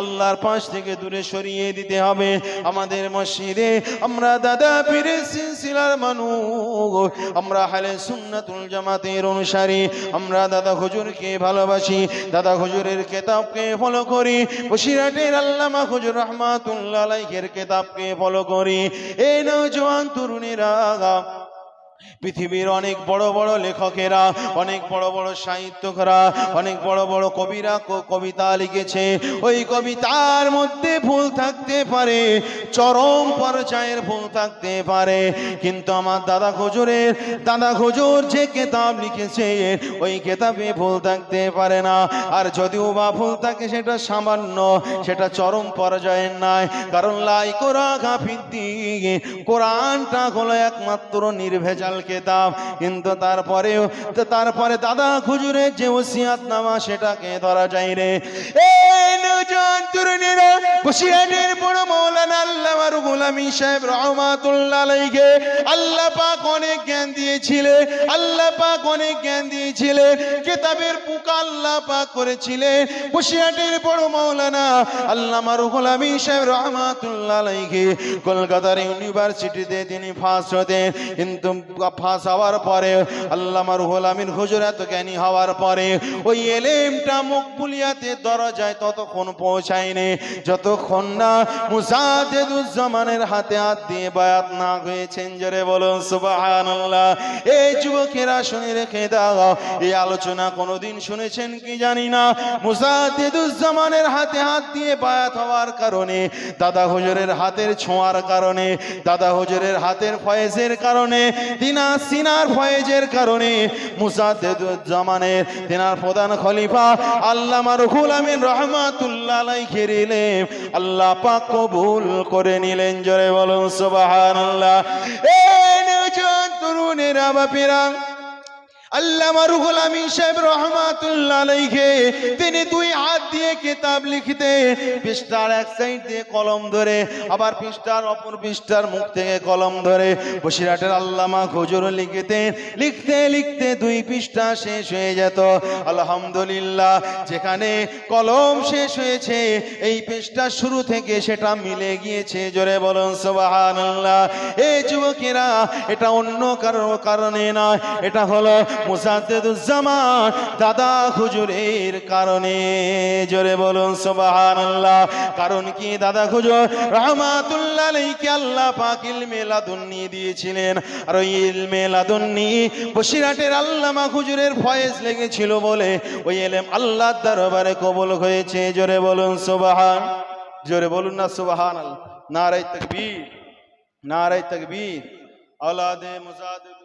Speaker 2: আল্লাহর পাশ থেকে দূরে সরিয়ে দিতে হবে। আমাদের মসজিদে আমরা দাদা পীরের সিলসিলার মানুষ, আমরা আহলে সুন্নাতুল জামাতের অনুসারী, আমরা দাদা হুজুরকে ভালোবাসি, দাদা হুজুরের কিতাবকে ফলো করি, বসিরহাটের আল্লামা হুজুর রাহমাতুল্লাহ আলাইহির কিতাবকে ফলো করি। এই নওজোয়ান তরুণীরা, পৃথিবীর অনেক বড় বড় লেখকেরা, অনেক বড় বড় সাহিত্যকারা, অনেক বড় বড় কবিরা কবিতা লিখেছে। ওই কবিতার মধ্যে ভুল থাকতে পারে, চরম পর্যায়ের ভুল থাকতে পারে, কিন্তু আমার দাদা হুজুর যে কিতাব লিখেছে ওই কিতাবে ভুল থাকতে পারে না। আর যদিও বা ভুল থাকে সেটা সামান্য, সেটা চরম পর্যায়ের নয়। কারণ লাই কোরা গাফিদ্দিন, কোরআনটা হলো একমাত্র নির্ভেজাল কিতাব। কিন্তু তারপরে দাদা হুজুরের যে ওসিয়াতনামা সেটাকে ধরা যায় রে। এই নওজোয়ান তরুণেরা, বসিরহাটের বড় মাওলানা আল্লামা রুহুল আমিন সাহেব রহমাতুল্লাহ আলাইহি, আল্লাহ পাক অনেক জ্ঞান দিয়েছিলেন, আল্লাহ পাক অনেক জ্ঞান দিয়েছিলেন, কিতাবের পুকা আল্লাহ পাক করেছিলেন। বসিরহাটের বড় মাওলানা আল্লামা রুহুল আমিন সাহেব রহমাতুল্লাহ আলাইহি কলকাতার ইউনিভার্সিটিতে তিনি ফার্স্ট হতেন। কিন্তু ফার্স্ট হওয়ার পরে আল্লামা রুহুল আমিন হুজুর এত জ্ঞানী হওয়ার পরে ওই এলেমটা মকবুলিয়াতের দরজায় ততক্ষণ পৌঁছায়নি যতক্ষণ না মুজাদ্দিদুজ্জামানের হাতে হাত দিয়ে বায়াত না হয়েছেন। জোরে বলুন সুবহানাল্লাহ। এই যুবকেরা শুনে রেখে দাও, এই আলোচনা কোনোদিন শুনেছেন কি জানি না, মুজাদ্দিদুজ্জামানের হাতে হাত দিয়ে বায়াত হওয়ার কারণে, দাদা হুজুরের হাতের ছোঁয়ার কারণে, দাদা হুজুরের হাতের ফয়েজের কারণে, সিনার ফয়েজের কারণে মুজাদ্দিদুজ্জামানের তিনার প্রধান খলিফা আল্লামা রুহুল আমিন রহমাতুল্লাহ আলাইহি ইলেম আল্লাহ পাক কবুল করে নিলেন। জোরে বলুন সুবহানাল্লাহ। এই নওজোয়ান তরুণেরা বাপেরা, আল্লামা রুহুল আমিন সাহেব রহমাতুল্লাহ আলাইহি তিনি দুই হাত দিয়ে কিতাব লিখতে, পৃষ্ঠার এক সাইড দিয়ে কলম ধরে, আবার পৃষ্ঠার অপর পৃষ্ঠার মুখ থেকে কলম ধরে বসিরহাটের আল্লামা হুজুর লিখতে লিখতে দুই পৃষ্ঠা শেষ হয়ে যেত। আলহামদুলিল্লাহ, যেখানে কলম শেষ হয়েছে এই পৃষ্ঠা শুরু থেকে সেটা মিলে গিয়েছে। জোরে বলুন সুবহানাল্লাহ। এই যুবকেরা, এটা অন্য কারণে নয়, এটা হলো মুজাদ্দিদুজ্জামান দাদা হুজুরের কারণে। জোরে বলুন সুবহানাল্লাহ। কারণ কি, দাদা হুজুর রহমাতুল্লাহ আলাইহি আল্লাহ পাক ইলমে লাদুন্নি দিয়েছিলেন, আর ওই ইলমে লাদুন্নি বসিরহাটের আল্লামা হুজুরের ফয়েজ লেগেছিল বলে ওই ইলম আল্লাহর দরবারে কবুল হয়েছে। জোরে বলুন জোরে বলুন না সুবহানাল্লাহ। নারে তাকবীর, নারে তাকবীর। আওলাদে মুজাদ্দিদ